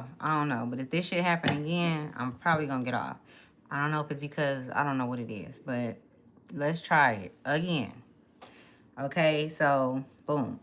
off. I don't know. But if this shit happen again, I'm probably gonna get off. I don't know if it's because I don't know what it is, but let's try it again. Okay, so boom.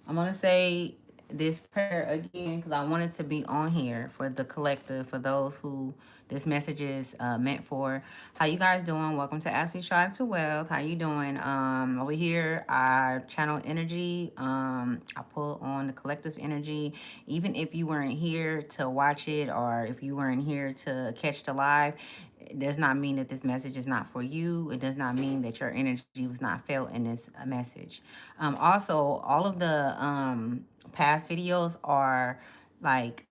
I'm gonna say this prayer again because I wanted to be on here for the collective, for those who this message is meant for. How you guys doing? Welcome to Ask We Strive to Wealth. How you doing? Over here, I channel energy. I pull on the collective's energy. Even if you weren't here to watch it, or if you weren't here to catch the live, it does not mean that this message is not for you. It does not mean that your energy was not felt in this message. Also, all of the past videos are like,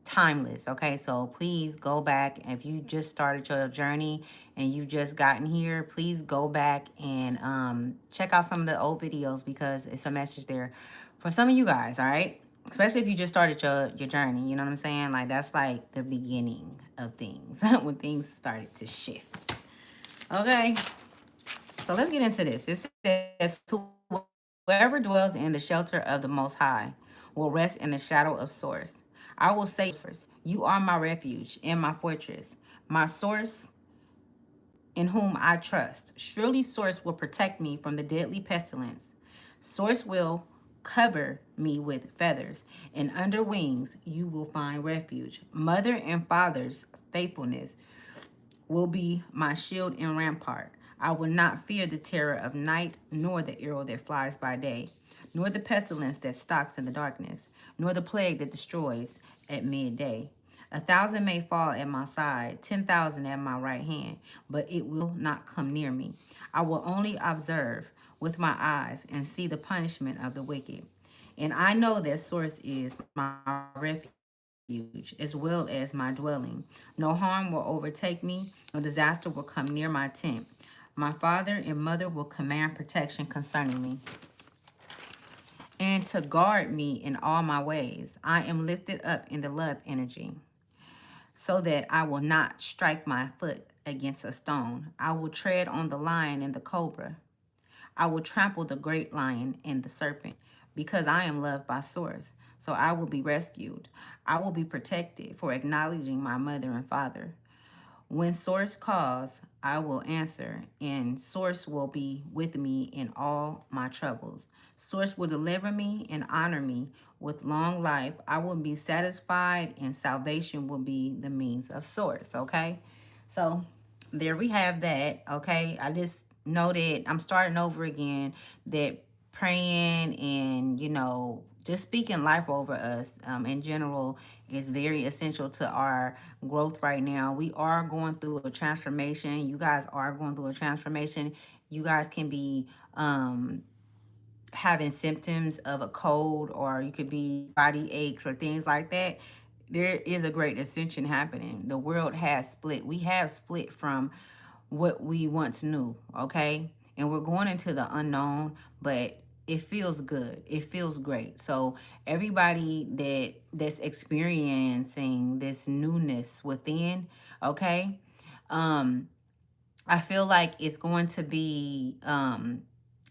timeless. Okay, so please go back. If you just started your journey and you've just gotten here, please go back and check out some of the old videos because it's a message there for some of you guys. All right, especially if you just started your journey. You know what I'm saying? Like that's like the beginning of things when things started to shift. Okay, so let's get into this. It says, whoever dwells in the shelter of the Most High will rest in the shadow of Source. I will say to Source, you are my refuge and my fortress, my source in whom I trust. Surely Source will protect me from the deadly pestilence. Source will cover me with feathers, and under wings you will find refuge. Mother and father's faithfulness will be my shield and rampart. I will not fear the terror of night, nor the arrow that flies by day, nor the pestilence that stalks in the darkness, nor the plague that destroys at midday. 1,000 may fall at my side, 10,000 at my right hand, but it will not come near me. I will only observe with my eyes and see the punishment of the wicked. And I know that Source is my refuge as well as my dwelling. No harm will overtake me, no disaster will come near my tent. My father and mother will command protection concerning me and to guard me in all my ways. I am lifted up in the love energy so that I will not strike my foot against a stone. I will tread on the lion and the cobra. I will trample the great lion and the serpent because I am loved by Source. So I will be rescued. I will be protected for acknowledging my mother and father. When Source calls, I will answer, and Source will be with me in all my troubles. Source will deliver me and honor me with long life. I will be satisfied, and salvation will be the means of Source. Okay? So there we have that. Okay? I just know that I'm starting over again, that praying and, just speaking life over us in general is very essential to our growth right now. We are going through a transformation. You guys are going through a transformation. You guys can be having symptoms of a cold, or you could be body aches or things like that. There is a great ascension happening. The world has split. We have split from what we once knew, okay? And we're going into the unknown, but it feels good. It feels great. So everybody that's experiencing this newness within, okay? Um I feel like it's going to be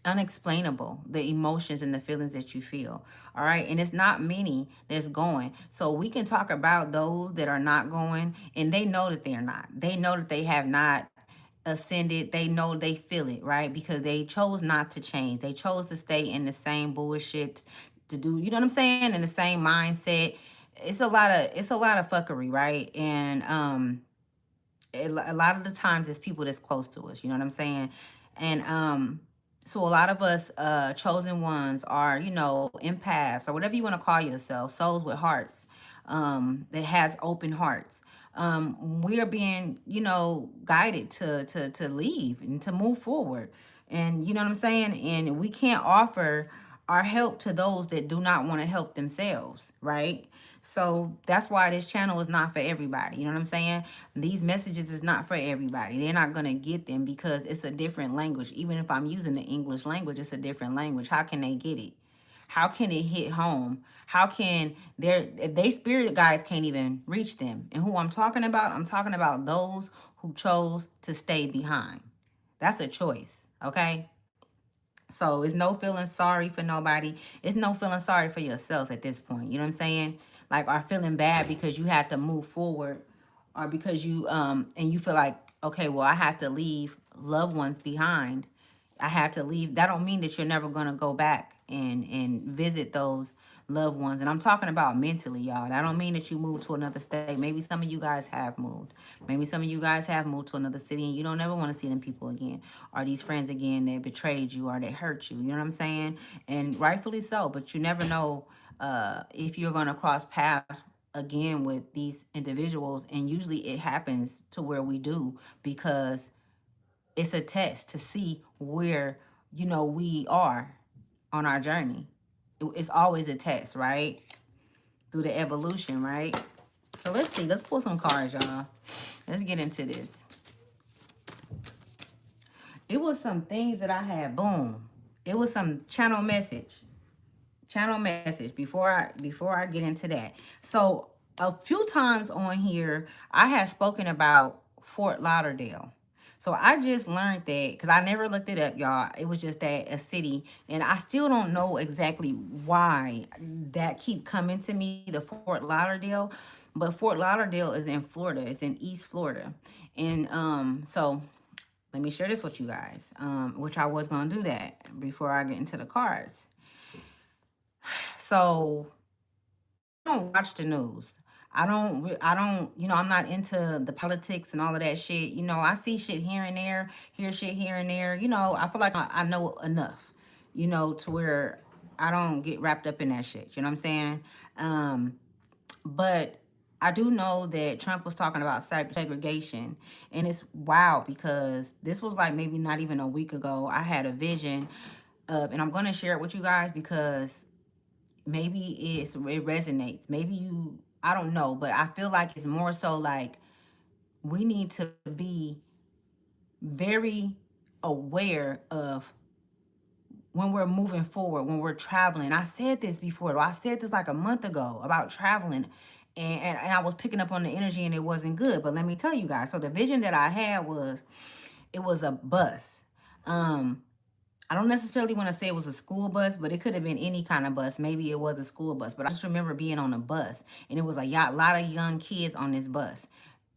unexplainable, the emotions and the feelings that you feel. All right. And it's not many that's going. So we can talk about those that are not going, and they know that they're not. They know that they have not ascended. They know they feel it, right? Because they chose not to change. They chose to stay in the same bullshit to do, you know what I'm saying? In the same mindset. It's a lot of fuckery, right? And a lot of the times it's people that's close to us, you know what I'm saying? And so a lot of us chosen ones are, empaths or whatever you want to call yourself, souls with hearts, that has open hearts. We are being, guided to leave and to move forward. And you know what I'm saying? And we can't offer our help to those that do not want to help themselves, right? So that's why this channel is not for everybody. You know what I'm saying? These messages is not for everybody. They're not going to get them because it's a different language. Even if I'm using the English language, it's a different language. How can they get it? How can it hit home? How can if they spirit guides can't even reach them? And who I'm talking about those who chose to stay behind. That's a choice, okay? So it's no feeling sorry for nobody. It's no feeling sorry for yourself at this point. You know what I'm saying? like are feeling bad because you had to move forward, or because you and you feel like, okay, well, I have to leave loved ones behind. I had to leave. That don't mean that you're never gonna go back and visit those loved ones. And I'm talking about mentally, y'all. That don't mean that you move to another state. Maybe some of you guys have moved. Maybe some of you guys have moved to another city and you don't ever want to see them people again, or these friends again that betrayed you or that hurt you. You know what I'm saying? And rightfully so. But you never know if you're gonna cross paths again with these individuals. And usually it happens to where we do, because it's a test to see where, we are on our journey. It's always a test, right? Through the evolution, right? So let's see. Let's pull some cards, y'all. Let's get into this. It was some things that I had. Boom. It was some channel message. Channel message before I get into that. So a few times on here, I had spoken about Fort Lauderdale. So I just learned that, because I never looked it up, y'all. It was just that a city, and I still don't know exactly why that keep coming to me, the Fort Lauderdale. But Fort Lauderdale is in Florida. It's in East Florida, and so let me share this with you guys. Which I was gonna do that before I get into the cards. So I don't watch the news. I don't, I'm not into the politics and all of that shit. I see shit here and there, hear shit here and there. I feel like I know enough, to where I don't get wrapped up in that shit. You know what I'm saying? But I do know that Trump was talking about segregation. And it's wild because this was like maybe not even a week ago. I had a vision of, and I'm going to share it with you guys because maybe it resonates. Maybe I don't know, but I feel like it's more so like we need to be very aware of when we're moving forward, when we're traveling. I said this before, though. I said this like a month ago about traveling, and I was picking up on the energy and it wasn't good. But let me tell you guys. So the vision that I had was, it was a bus. I don't necessarily want to say it was a school bus, but it could have been any kind of bus. Maybe it was a school bus, but I just remember being on a bus, and it was a lot of young kids on this bus.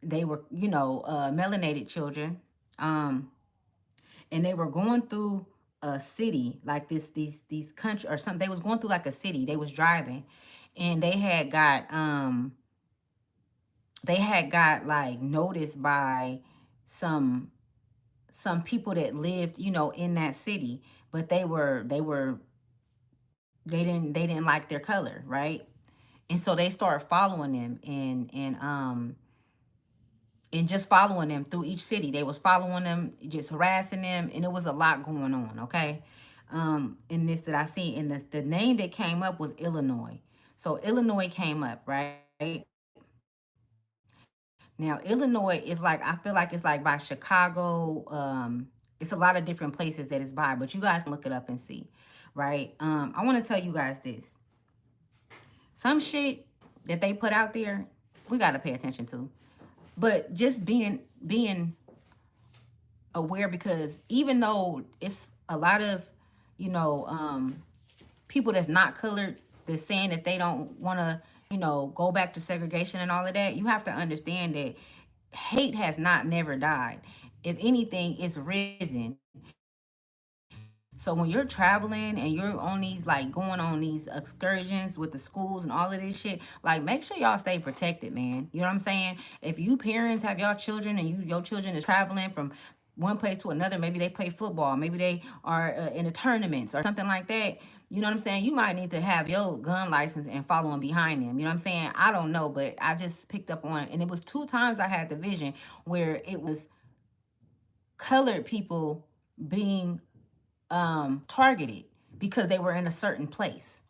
They were, melanated children, and they were going through a city like this, these country or something. They was going through like a city. They was driving, and they had got like noticed by some some people that lived, in that city, but they didn't like their color, right? And so they started following them and just following them through each city. They was following them, just harassing them, and it was a lot going on, okay? In this that I see, and the name that came up was Illinois. So Illinois came up, right? Now Illinois is like, I feel like it's like by Chicago. It's a lot of different places that it's by, but you guys can look it up and see, right? I want to tell you guys this. Some shit that they put out there, we got to pay attention to. But just being aware, because even though it's a lot of, people that's not colored that's saying that they don't want to, go back to segregation and all of that, you have to understand that hate has not never died. If anything, it's risen. So when you're traveling and you're on these, like, going on these excursions with the schools and all of this shit, like, make sure y'all stay protected, man. You know what I'm saying? If you parents have your children and your children is traveling from one place to another, maybe they play football, maybe they are in a tournaments or something like that. You know what I'm saying? You might need to have your gun license and following behind them. You know what I'm saying? I don't know, but I just picked up on it. And it was 2 times I had the vision where it was colored people being targeted because they were in a certain place.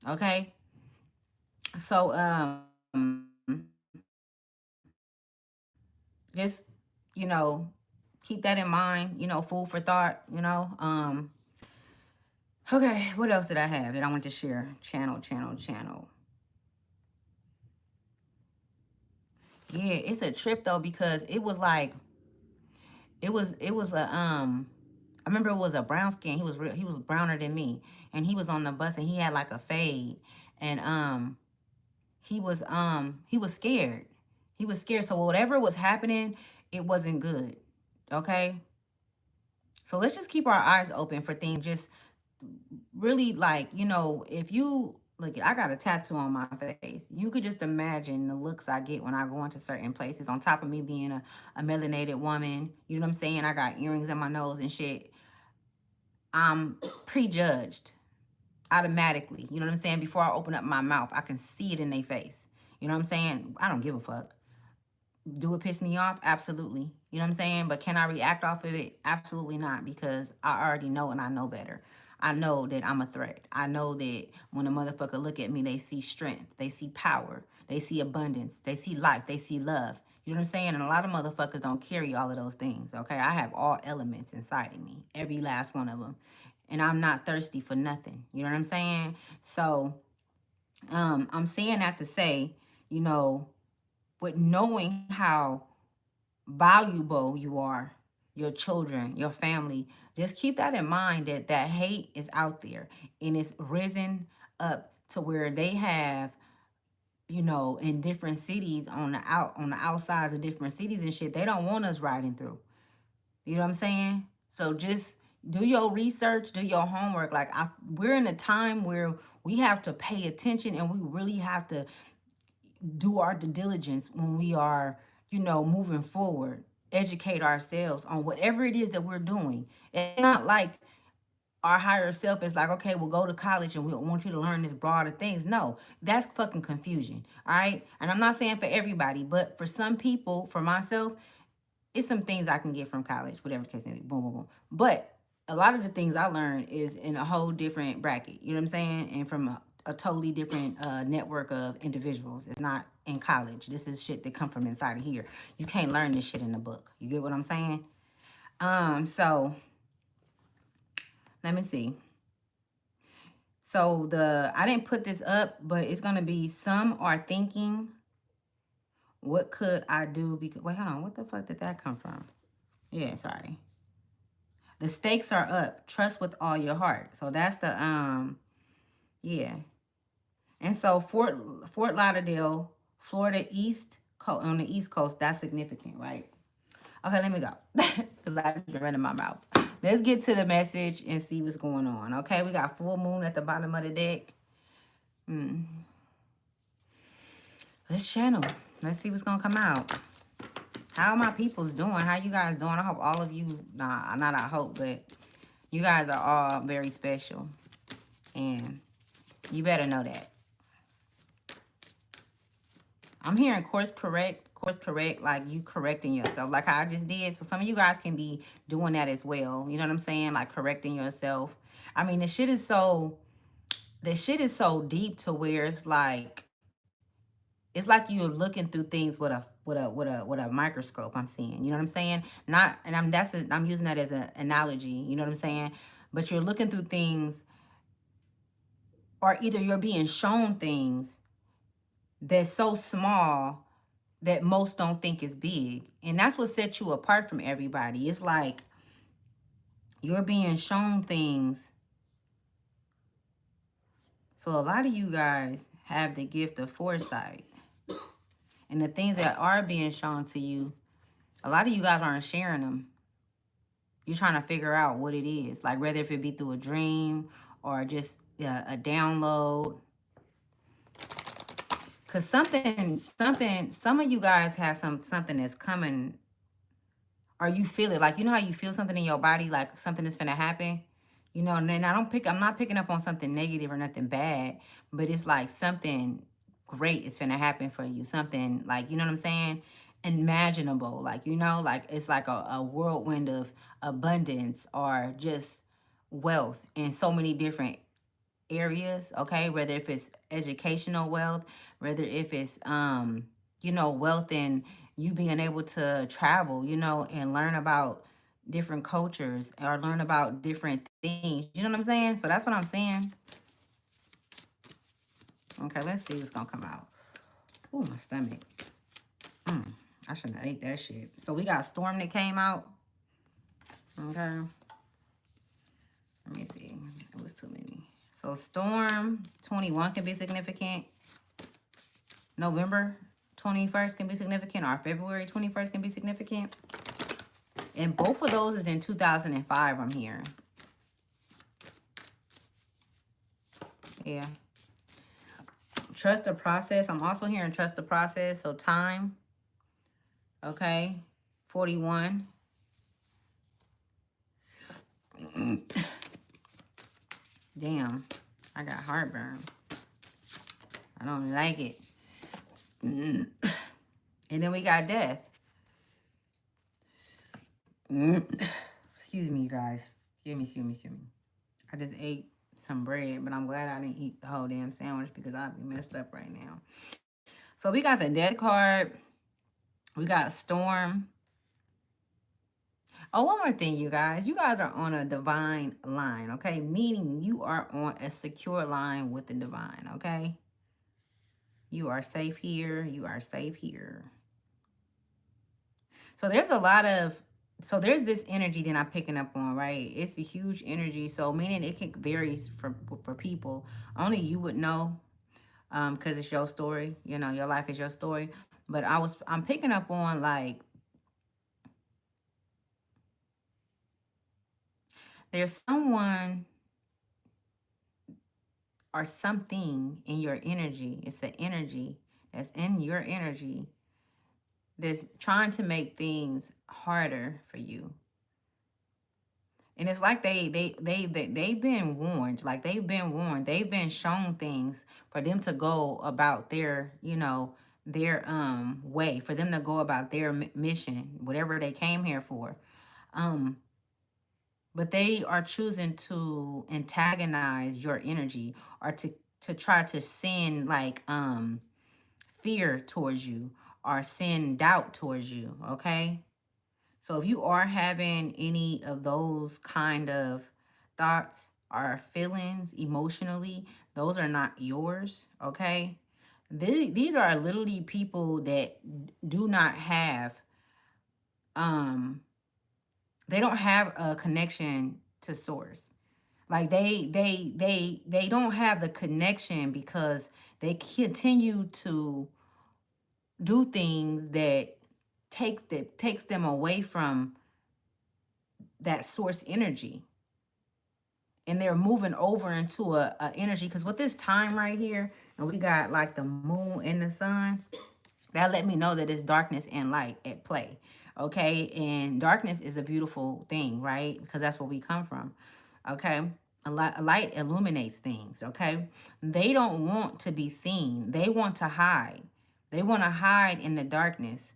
Okay. So just, you know, keep that in mind, food for thought. Okay, what else did I have that I want to share? Channel. Yeah, it's a trip though, because it was like, it was a I remember it was a brown skin. He was browner than me, and he was on the bus and he had like a fade, and he was scared. He was scared. So whatever was happening, it wasn't good. Okay? So let's just keep our eyes open for things. Just really, like, you know, if you look, I got a tattoo on my face. You could just imagine the looks I get when I go into certain places. On top of me being a melanated woman, you know what I'm saying? I got earrings in my nose and shit. I'm prejudged automatically. You know what I'm saying? Before I open up my mouth, I can see it in their face. You know what I'm saying? I don't give a fuck. Do it piss me off? Absolutely. You know what I'm saying? But can I react off of it? Absolutely not, because I already know and I know better. I know that I'm a threat. I know that when a motherfucker look at me, they see strength, they see power, they see abundance, they see life, they see love. You know what I'm saying? And a lot of motherfuckers don't carry all of those things, okay? I have all elements inside of me, every last one of them. And I'm not thirsty for nothing. You know what I'm saying? So, I'm saying that to say, you know, with knowing how valuable you are, your children, your family, just keep that in mind, that that hate is out there and it's risen up to where they have, you know, in different cities, on the outsides of different cities and shit, they don't want us riding through. You know what I'm saying? So just do your research, do your homework. Like, we're in a time where we have to pay attention and we really have to do our due diligence when we are, you know, moving forward. Educate ourselves on whatever it is that we're doing. It's not like our higher self is like, okay, we'll go to college and we want you to learn this broader things. No, that's fucking confusion. All right. And I'm not saying for everybody, but for some people, for myself, it's some things I can get from college, whatever the case may be. Boom, boom, boom. But a lot of the things I learned is in a whole different bracket. You know what I'm saying? And from a totally different network of individuals. It's not in college. This is shit that come from inside of here. You can't learn this shit in a book. You get what I'm saying? So let me see. So I didn't put this up, but it's gonna be, some are thinking, what could I do? Because, wait, hold on. What the fuck did that come from? Yeah, sorry. The stakes are up. Trust with all your heart. So that's the yeah. And so Fort Lauderdale, Florida on the East Coast, that's significant, right? Okay, let me go. Because I just been running my mouth. Let's get to the message and see what's going on. Okay, we got full moon at the bottom of the deck. Let's channel. Let's see what's gonna come out. How are my peoples doing? How you guys doing? I hope all of you, nah, not I hope, but you guys are all very special. And you better know that. I'm hearing course correct, like you correcting yourself, like how I just did. So some of you guys can be doing that as well. You know what I'm saying? Like correcting yourself. I mean, this shit is so deep to where it's like you're looking through things with a microscope. I'm seeing, you know what I'm saying? Not, and I'm using that as an analogy. You know what I'm saying? But you're looking through things, or either you're being shown things that's so small that most don't think is big. And that's what sets you apart from everybody. It's like you're being shown things. So a lot of you guys have the gift of foresight. And the things that are being shown to you, a lot of you guys aren't sharing them. You're trying to figure out what it is. Like whether if it be through a dream or just a download. Because some of you guys have something that's coming, or you feel it. Like, you know how you feel something in your body, like something is finna happen? You know, and then I'm not picking up on something negative or nothing bad, but it's like something great is finna happen for you. Something like, you know what I'm saying? Imaginable. Like, you know, like it's like a whirlwind of abundance or just wealth in so many different areas, okay? Whether if it's educational wealth, whether if it's you know, wealth in you being able to travel, you know, and learn about different cultures or learn about different things. You know what I'm saying? So that's what I'm saying. Okay, let's see what's gonna come out. Ooh, my stomach. I shouldn't have ate that shit. So we got Storm that came out. Okay. Let me see. It was too many. So Storm 21 can be significant. November 21st can be significant, or February 21st can be significant. And both of those is in 2005, I'm hearing. Yeah. Trust the process. I'm also hearing trust the process. So time. Okay. 41. Damn. I got heartburn. I don't like it. And then we got death. Excuse me, you guys. Excuse me. I just ate some bread, but I'm glad I didn't eat the whole damn sandwich because I'd be messed up right now. So we got the death card. We got storm. Oh, one more thing, you guys. You guys are on a divine line, okay? Meaning you are on a secure line with the divine, okay? You are safe here. You are safe here. So there's a lot of, so there's this energy that I'm picking up on, right? It's a huge energy. So meaning it can vary for people. Only you would know, because it's your story. You know, your life is your story. But I'm picking up on like, there's someone or something in your energy. It's an energy that's in your energy that's trying to make things harder for you. And it's like they've been warned. Like they've been warned. They've been shown things for them to go about their, you know, their way, for them to go about their mission, whatever they came here for. Um but they are choosing to antagonize your energy, or to try to send like fear towards you, or send doubt towards you, okay? So if you are having any of those kind of thoughts or feelings emotionally, those are not yours, okay? These are literally people that do not have um they don't have a connection to source. Like they don't have the connection because they continue to do things that takes them away from that source energy, and they're moving over into a energy, because with this time right here, and we got like the moon and the sun, that let me know that it's darkness and light at play, okay? And darkness is a beautiful thing, right? Because that's where we come from, okay? A light illuminates things, okay? They don't want to be seen. They want to hide. They want to hide in the darkness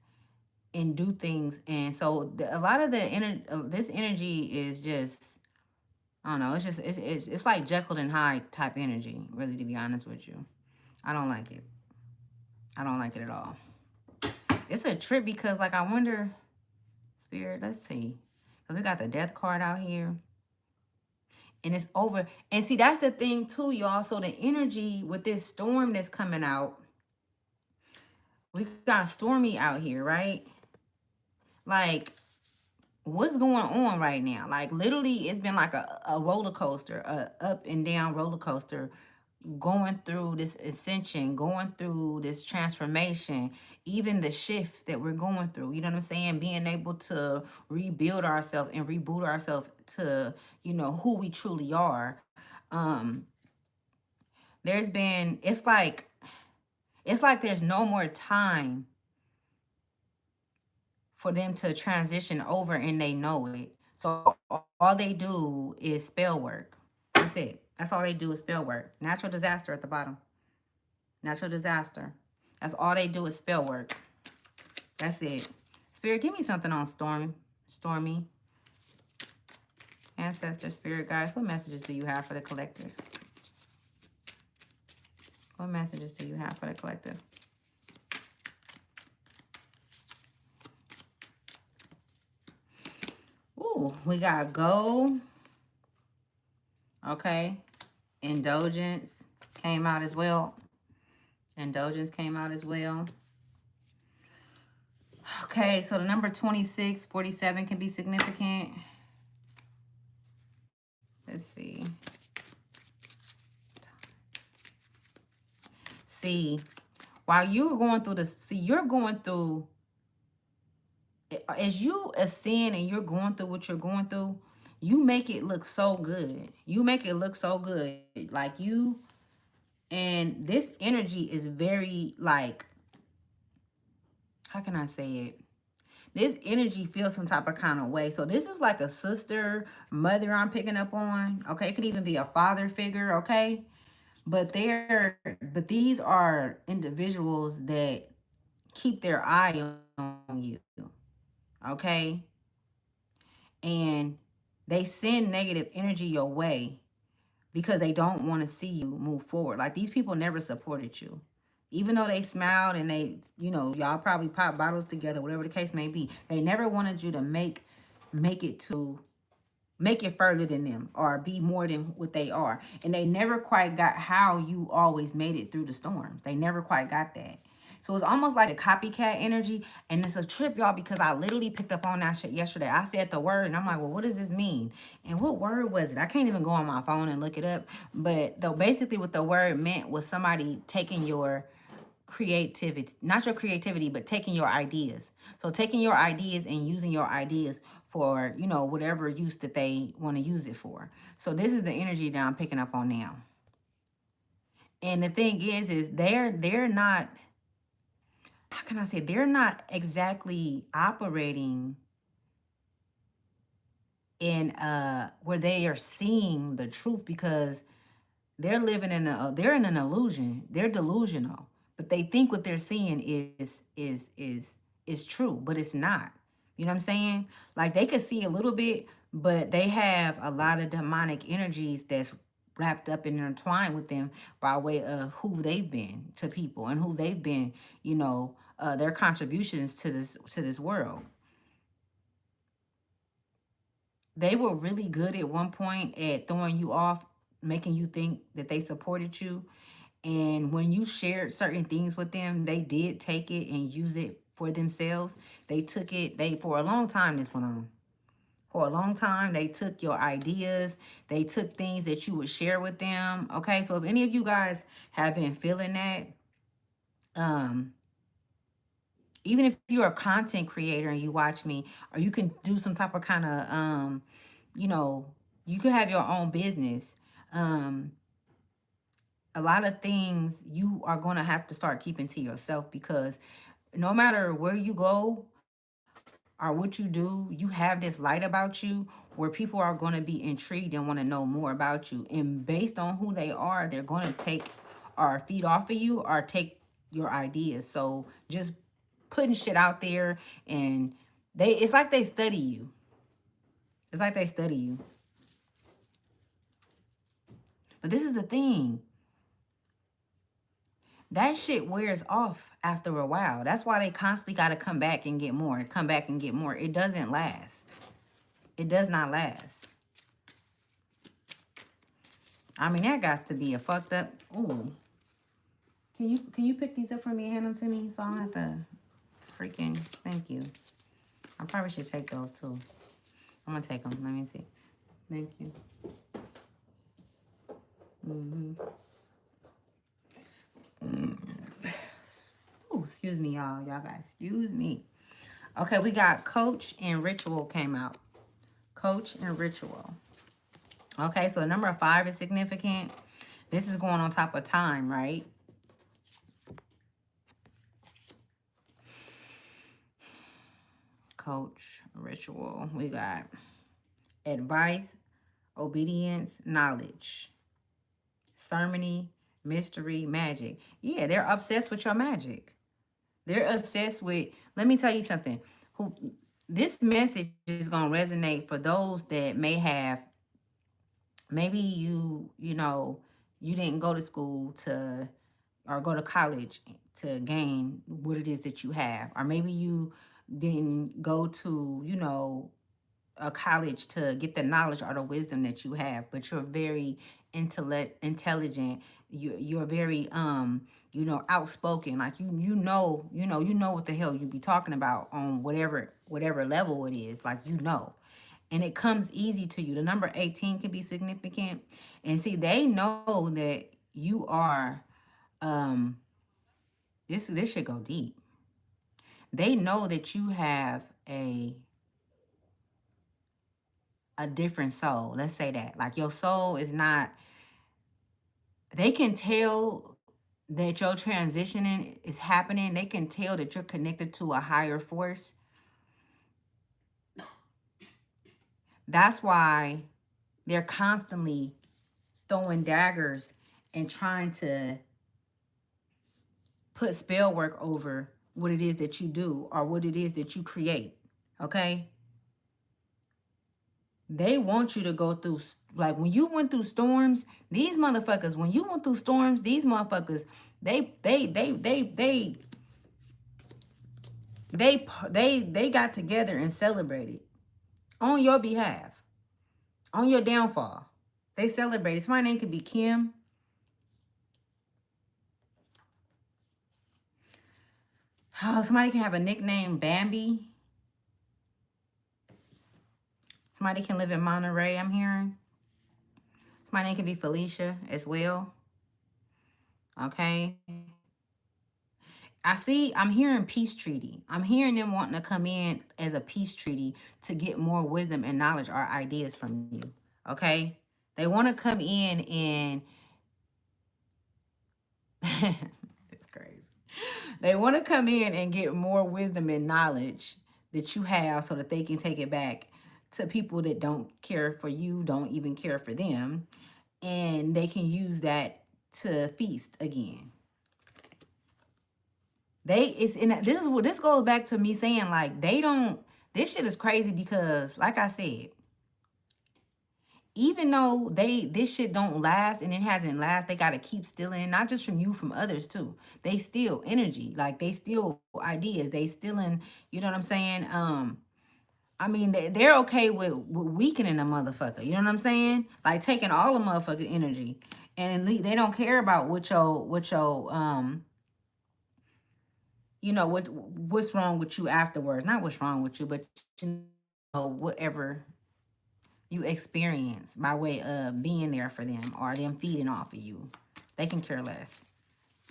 and do things. And so a lot of this energy is just, I don't know. It's just it's like Jekyll and Hyde type energy. Really, to be honest with you, I don't like it. I don't like it at all. It's a trip because, like, I wonder, Spirit. Let's see, because we got the Death card out here, and it's over. And see, that's the thing too, y'all. So the energy with this storm that's coming out, we got stormy out here, right? Like, what's going on right now? Like, literally, it's been like a roller coaster, a up and down roller coaster, going through this ascension, going through this transformation, even the shift that we're going through. You know what I'm saying? Being able to rebuild ourselves and reboot ourselves to, you know, who we truly are. Um, there's been, it's like there's no more time for them to transition over, and they know it. So all they do is spell work. That's it. That's all they do is spell work. Natural disaster at the bottom. Natural disaster. That's all they do is spell work. That's it. Spirit, give me something on Stormy. Ancestor, Spirit, guys, what messages do you have for the collective? What messages do you have for the collective? Ooh, we got go. Okay. Indulgence came out as well. Indulgence came out as well. Okay, so the number 26, 47 can be significant. Let's see. See, While you're going through the, see, you're going through, as you ascend and you're going through what you're going through, you make it look so good. You make it look so good. Like you, and this energy is very like, how can I say it? This energy feels some type of kind of way. So this is like a sister, mother I'm picking up on. Okay, it could even be a father figure. Okay, but these are individuals that keep their eye on you. Okay, and they send negative energy your way because they don't want to see you move forward. Like these people never supported you. Even though they smiled and they, y'all probably pop bottles together, whatever the case may be, they never wanted you to make it to make it further than them or be more than what they are. And they never quite got how you always made it through the storms. They never quite got that. So it's almost like a copycat energy. And it's a trip, y'all, because I literally picked up on that shit yesterday. I said the word and I'm like, well, what does this mean? And what word was it? I can't even go on my phone and look it up. But though basically what the word meant was somebody taking your creativity, not your creativity, but taking your ideas. So taking your ideas and using your ideas for, whatever use that they want to use it for. So this is the energy that I'm picking up on now. And the thing is they're not, how can I say, they're not exactly operating in where they are seeing the truth, because they're living in they're in an illusion. They're delusional, but they think what they're seeing is true, but it's not. You know what I'm saying? Like they could see a little bit, but they have a lot of demonic energies that's wrapped up and intertwined with them by way of who they've been to people and who they've been, their contributions to this world. They were really good at one point at throwing you off, making you think that they supported you. And when you shared certain things with them, they did take it and use it for themselves. They took it, for a long time, this went on. For a long time, they took your ideas. They took things that you would share with them. Okay, so if any of you guys have been feeling that, um, even if you're a content creator and you watch me, or you can do some type of kind of, you know, you could have your own business. Um, a lot of things you are going to have to start keeping to yourself, because no matter where you go or what you do, you have this light about you where people are going to be intrigued and want to know more about you. And based on who they are, they're going to take or feed off of you or take your ideas. So just putting shit out there, and it's like they study you. It's like they study you. But this is the thing. That shit wears off after a while. That's why they constantly got to come back and get more, come back and get more. It doesn't last. It does not last. I mean, that got to be a fucked up. Ooh. Can you pick these up for me and hand them to me so I don't have to freaking, thank you. I probably should take those too. I'm gonna take them. Let me see. Thank you. Ooh, excuse me, y'all. Y'all guys, excuse me. Okay, we got Coach and Ritual came out. Coach and Ritual. Okay, so the number 5 is significant. This is going on top of time, right? Coach, Ritual. We got advice, obedience, knowledge, ceremony, mystery, magic. Yeah, they're obsessed with your magic. They're obsessed with, let me tell you something. Who This message is going to resonate for those that may have, maybe you didn't go to school to, or go to college to gain what it is that you have, or maybe you didn't go to, a college to get the knowledge or the wisdom that you have, but you're very intelligent. You're very outspoken. Like you know what the hell you be talking about on whatever level it is. Like and it comes easy to you. The number 18 can be significant, and see, they know that you are um This should go deep. They know that you have a different soul. Let's say that. Like your soul is not, they can tell that your transitioning is happening. They can tell that you're connected to a higher force. That's why they're constantly throwing daggers and trying to put spell work over what it is that you do or what it is that you create. Okay? They want you to go through, like when you went through storms, these motherfuckers, when you went through storms, these motherfuckers, they got together and celebrated on your behalf, on your downfall. They celebrated. So my name could be Kim. Oh, somebody can have a nickname Bambi. Somebody can live in Monterey, I'm hearing. My name can be Felicia as well. Okay. I'm hearing peace treaty. I'm hearing them wanting to come in as a peace treaty to get more wisdom and knowledge or ideas from you. Okay. They want to come in and it's crazy. They want to come in and get more wisdom and knowledge that you have so that they can take it back to people that don't care for you, don't even care for them, and they can use that to feast again. This goes back to me saying like they don't, this shit is crazy because like I said, even though this shit don't last and it hasn't last, they gotta keep stealing it, not just from you, from others too. They steal energy, like they steal ideas, they stealing, you know what I'm saying? I mean they're okay with weakening a motherfucker, you know what I'm saying? Like taking all the motherfucker energy. And they don't care about what your you know what's wrong with you afterwards. Not what's wrong with you, but you know whatever you experience by way of being there for them or them feeding off of you. They can care less.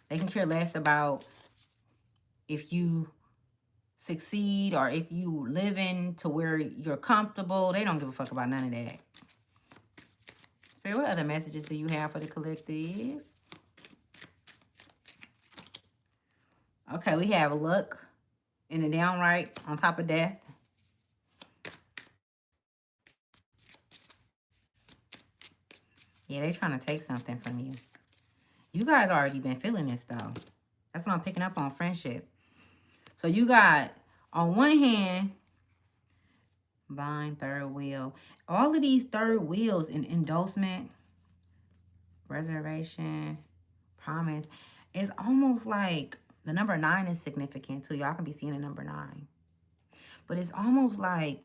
They can care less about if you succeed or if you living to where you're comfortable. They don't give a fuck about none of that. Spirit, what other messages do you have for the collective? Okay, we have luck in the downright on top of death. Yeah, they trying to take something from you. You guys already been feeling this though. That's what I'm picking up on, friendship. So you got, on one hand, Vine, third wheel. All of these third wheels in endorsement, reservation, promise, it's almost like the number 9 is significant too. Y'all can be seeing the number 9. But it's almost like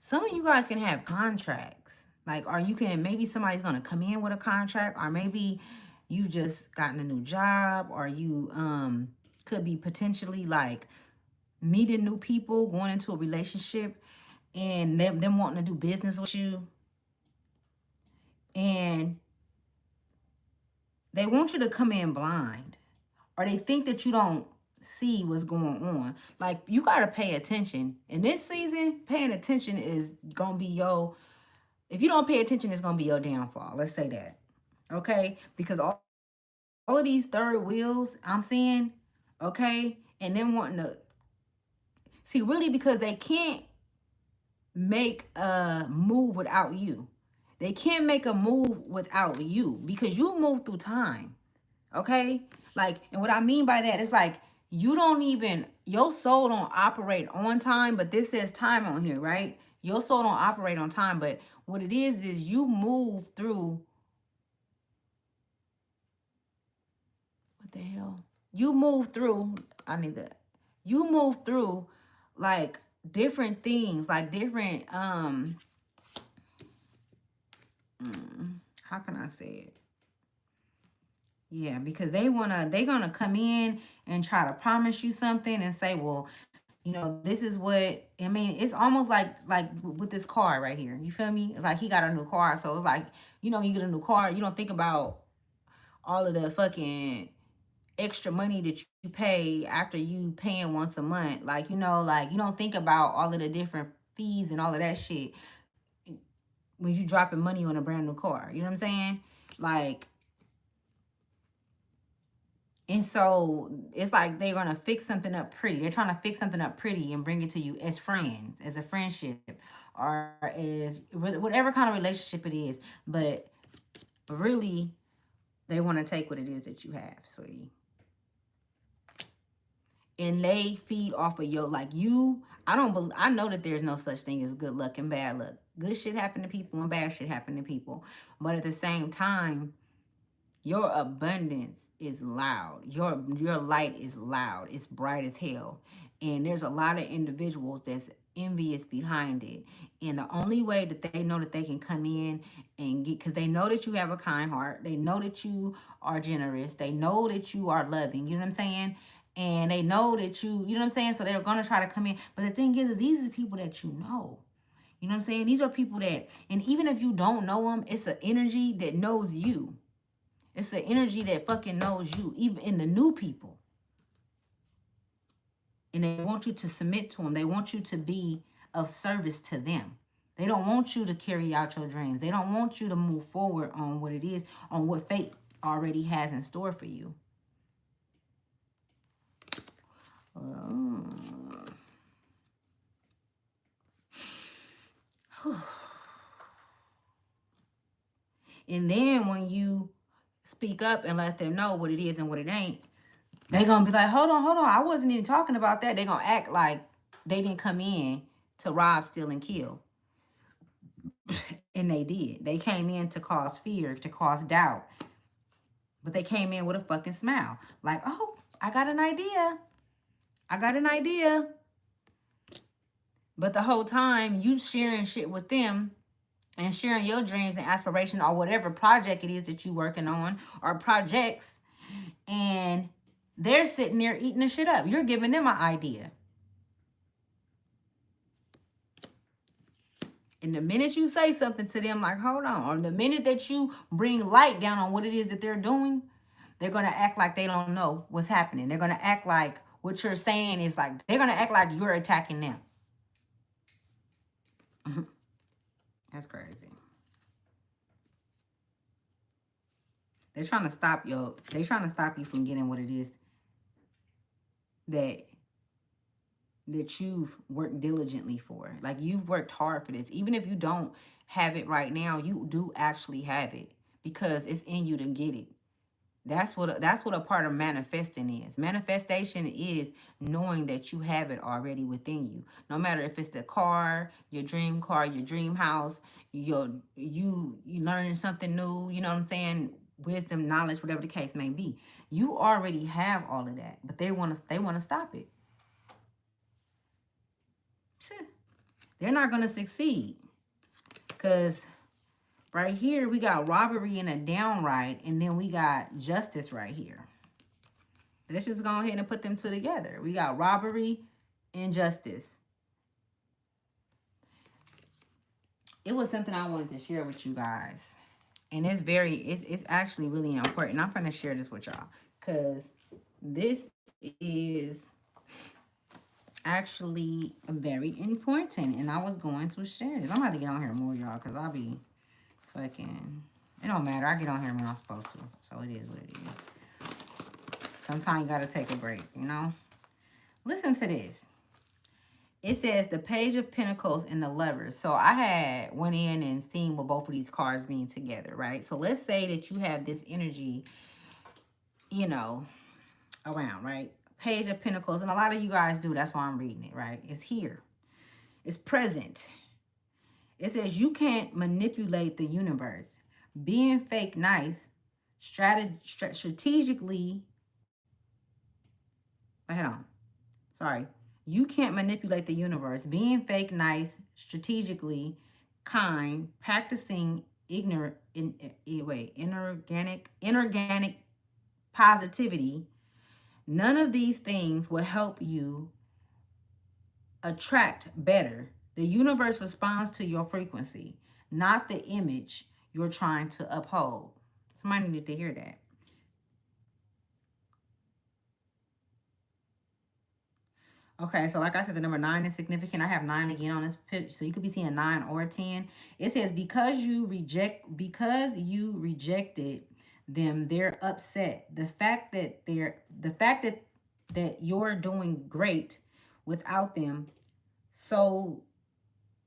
some of you guys can have contracts. Like, or you can, maybe somebody's going to come in with a contract, or maybe you just gotten a new job, or you could be potentially like meeting new people, going into a relationship, and them wanting to do business with you. And they want you to come in blind, or they think that you don't see what's going on. Like, you got to pay attention. In this season, paying attention is going to be if you don't pay attention, it's going to be your downfall. Let's say that. Okay? Because all of these third wheels I'm seeing, okay, and them wanting to see, really, because they can't make a move without you. They can't make a move without you because you move through time. Okay? Like, and what I mean by that is like, you don't even, your soul don't operate on time, but this says time on here, right? Your soul don't operate on time, but what it is you move through, what the hell? You move through, you move through like different things, like different, how can I say it? Yeah, because they're gonna come in and try to promise you something and say, well, You know, this is what I mean. It's almost like with this car right here. You feel me? It's like he got a new car, so it's like, you know, you get a new car, you don't think about all of the fucking extra money that you pay after you paying once a month. Like, you know, like you don't think about all of the different fees and all of that shit when you dropping money on a brand new car. You know what I'm saying? Like, and so it's like they're gonna fix something up pretty. They're trying to fix something up pretty and bring it to you as friends, as a friendship, or as whatever kind of relationship it is. But really, they want to take what it is that you have, sweetie, and they feed off of your like you. I don't. I know that there's no such thing as good luck and bad luck. Good shit happen to people and bad shit happen to people, but at the same time, your abundance is loud. Your light is loud. It's bright as hell. And there's a lot of individuals that's envious behind it. And the only way that they know that they can come in and get, because they know that you have a kind heart. They know that you are generous. They know that you are loving. You know what I'm saying? And they know that you know what I'm saying? So they're going to try to come in. But the thing is these are people that you know. You know what I'm saying? These are people that, and even if you don't know them, it's an energy that knows you. It's an energy that fucking knows you, even in the new people. And they want you to submit to them. They want you to be of service to them. They don't want you to carry out your dreams. They don't want you to move forward on what it is, on what fate already has in store for you. Oh. And then when you speak up and let them know what it is and what it ain't, they gonna be like, hold on, I wasn't even talking about that. They gonna act like they didn't come in to rob, steal, and kill. And they did. They came in to cause fear, to cause doubt. But they came in with a fucking smile. Like, oh, I got an idea. I got an idea. But the whole time you sharing shit with them and sharing your dreams and aspiration or whatever project it is that you working on or projects, and they're sitting there eating the shit up. You're giving them an idea. And the minute you say something to them like, hold on, or the minute that you bring light down on what it is that they're doing, they're going to act like they don't know what's happening. They're going to act like what you're saying is like, they're going to act like you're attacking them. That's crazy. They're trying to stop you from getting what it is that you've worked diligently for. Like, you've worked hard for this. Even if you don't have it right now, you do actually have it because it's in you to get it. That's what a part of manifesting is. Manifestation is knowing that you have it already within you. No matter if it's the car, your dream house, you learning something new, you know what I'm saying? Wisdom, knowledge, whatever the case may be. You already have all of that, but they want to stop it. They're not going to succeed because right here we got robbery and a downright, and then we got justice right here. Let's just go ahead and put them two together. We got robbery and justice. It was something I wanted to share with you guys. And it's actually really important. I'm going to share this with y'all because this is actually very important. And I was going to share this. I'm going to get on here more, y'all, because I'll be fucking... It don't matter. I get on here when I'm supposed to. So it is what it is. Sometimes you got to take a break, you know? Listen to this. It says the Page of Pentacles and the Lovers. So I went in and seen what both of these cards mean together, right? So let's say that you have this energy, you know, around, right? Page of Pentacles. And a lot of you guys do. That's why I'm reading it, right? It's here. It's present. It says you can't manipulate the universe. Being fake nice, strategically... Wait, hold on. Sorry. You can't manipulate the universe. Being fake nice, strategically kind, practicing inorganic positivity. None of these things will help you attract better. The universe responds to your frequency, not the image you're trying to uphold. Somebody needed to hear that. Okay, so like I said, the number 9 is significant. I have 9 again on this picture, so you could be seeing 9 or 10. It says because you rejected them, they're upset. The fact that you're doing great without them, so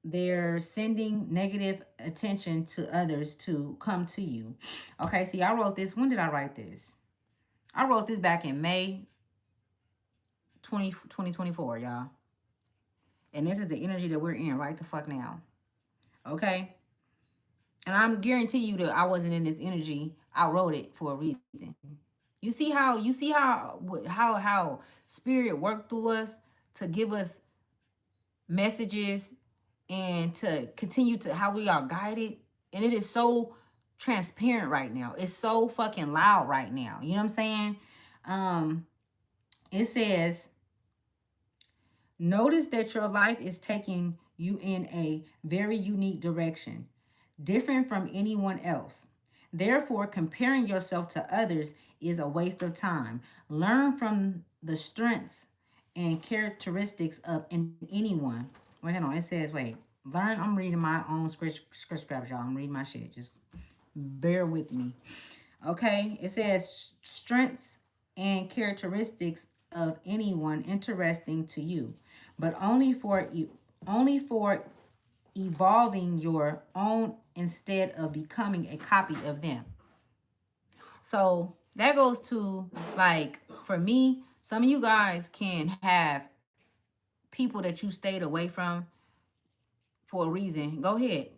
they're sending negative attention to others to come to you. Okay, see, I wrote this. When did I write this? I wrote this back in May 2024, y'all. And this is the energy that we're in right the fuck now. Okay? And I'm guarantee you that I wasn't in this energy. I wrote it for a reason. You see how spirit worked through us to give us messages and to continue to how we are guided. And it is so transparent right now. It's so fucking loud right now. You know what I'm saying? Um, it says, notice that your life is taking you in a very unique direction, different from anyone else. Therefore, comparing yourself to others is a waste of time. Learn from the strengths and characteristics of anyone. Wait, hold on. It says, wait, learn. I'm reading my own script scraps, y'all. I'm reading my shit. Just bear with me. Okay. It says strengths and characteristics of anyone interesting to you, but only for evolving your own instead of becoming a copy of them. So that goes to, like, for me, some of you guys can have people that you stayed away for a reason. Go ahead.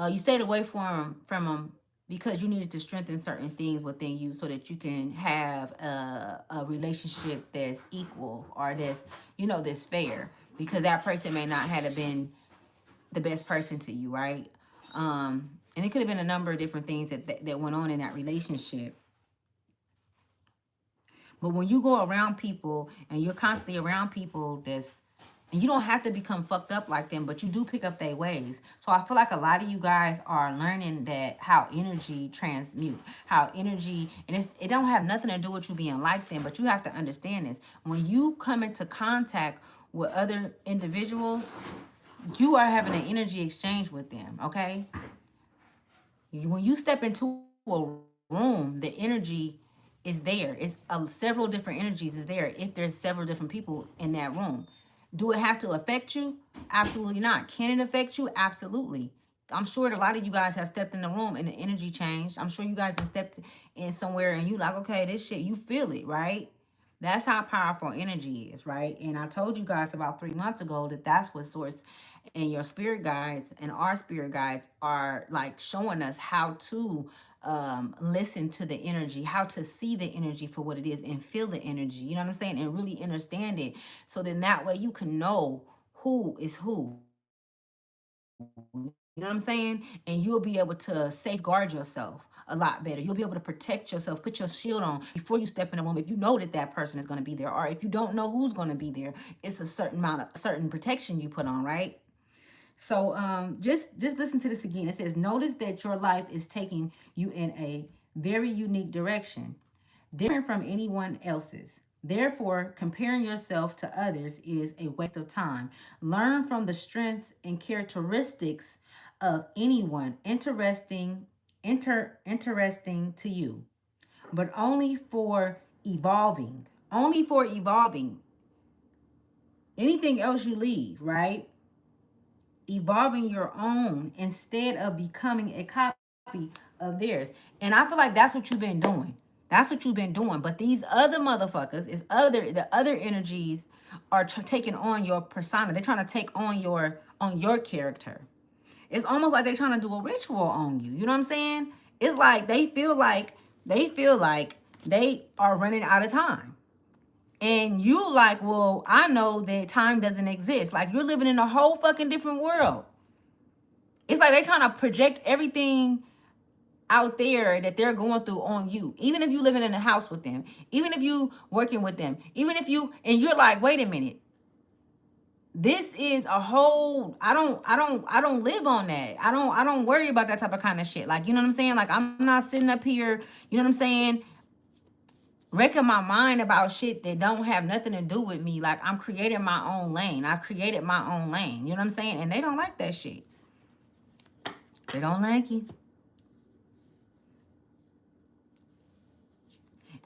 You stayed away from them because you needed to strengthen certain things within you so that you can have a relationship that's equal, or that's, that's fair, because that person may not have been the best person to you, right? And it could have been a number of different things that went on in that relationship. But when you go around people and you're constantly around people and you don't have to become fucked up like them, but you do pick up their ways. So I feel like a lot of you guys are learning that how energy transmute, how energy, and it don't have nothing to do with you being like them, but you have to understand this. When you come into contact with other individuals, you are having an energy exchange with them, okay? When you step into a room, the energy is there. It's several different energies is there if there's several different people in that room. Do it have to affect you? Absolutely not. Can it affect you? Absolutely. I'm sure that a lot of you guys have stepped in the room and the energy changed. I'm sure you guys have stepped in somewhere and you like, okay, this shit, you feel it, right? That's how powerful energy is, right? And I told you guys about 3 months ago that that's what source and your spirit guides and our spirit guides are like showing us how to listen to the energy, how to see the energy for what it is and feel the energy, you know what I'm saying? And really understand it. So then that way you can know who is who. You know what I'm saying? And you'll be able to safeguard yourself a lot better. You'll be able to protect yourself, put your shield on before you step in the room. If you know that that person is going to be there, or if you don't know who's going to be there, it's a certain protection you put on, right? So just listen to this again. It says, notice that your life is taking you in a very unique direction, different from anyone else's. Therefore, comparing yourself to others is a waste of time. Learn from the strengths and characteristics of anyone interesting to you, but only for evolving. Only for evolving. Anything else you leave, right? Evolving your own instead of becoming a copy of theirs. And I feel like that's what you've been doing. That's what you've been doing. But these other motherfuckers, the other energies are taking on your persona. They're trying to take on your character. It's almost like they're trying to do a ritual on you. You know what I'm saying? It's like they feel like they are running out of time. And you like, well, I know that time doesn't exist. Like, you're living in a whole fucking different world. It's like they're trying to project everything out there that they're going through on you. Even if you living in a house with them, even if you working with them, even if you, and you're like, wait a minute, This is a whole, I don't live on that. I don't worry about that type of kind of shit. Like, you know what I'm saying? Like, I'm not sitting up here, you know what I'm saying, wrecking my mind about shit that don't have nothing to do with me. Like, I'm creating my own lane. I've created my own lane. You know what I'm saying? And they don't like that shit. They don't like you.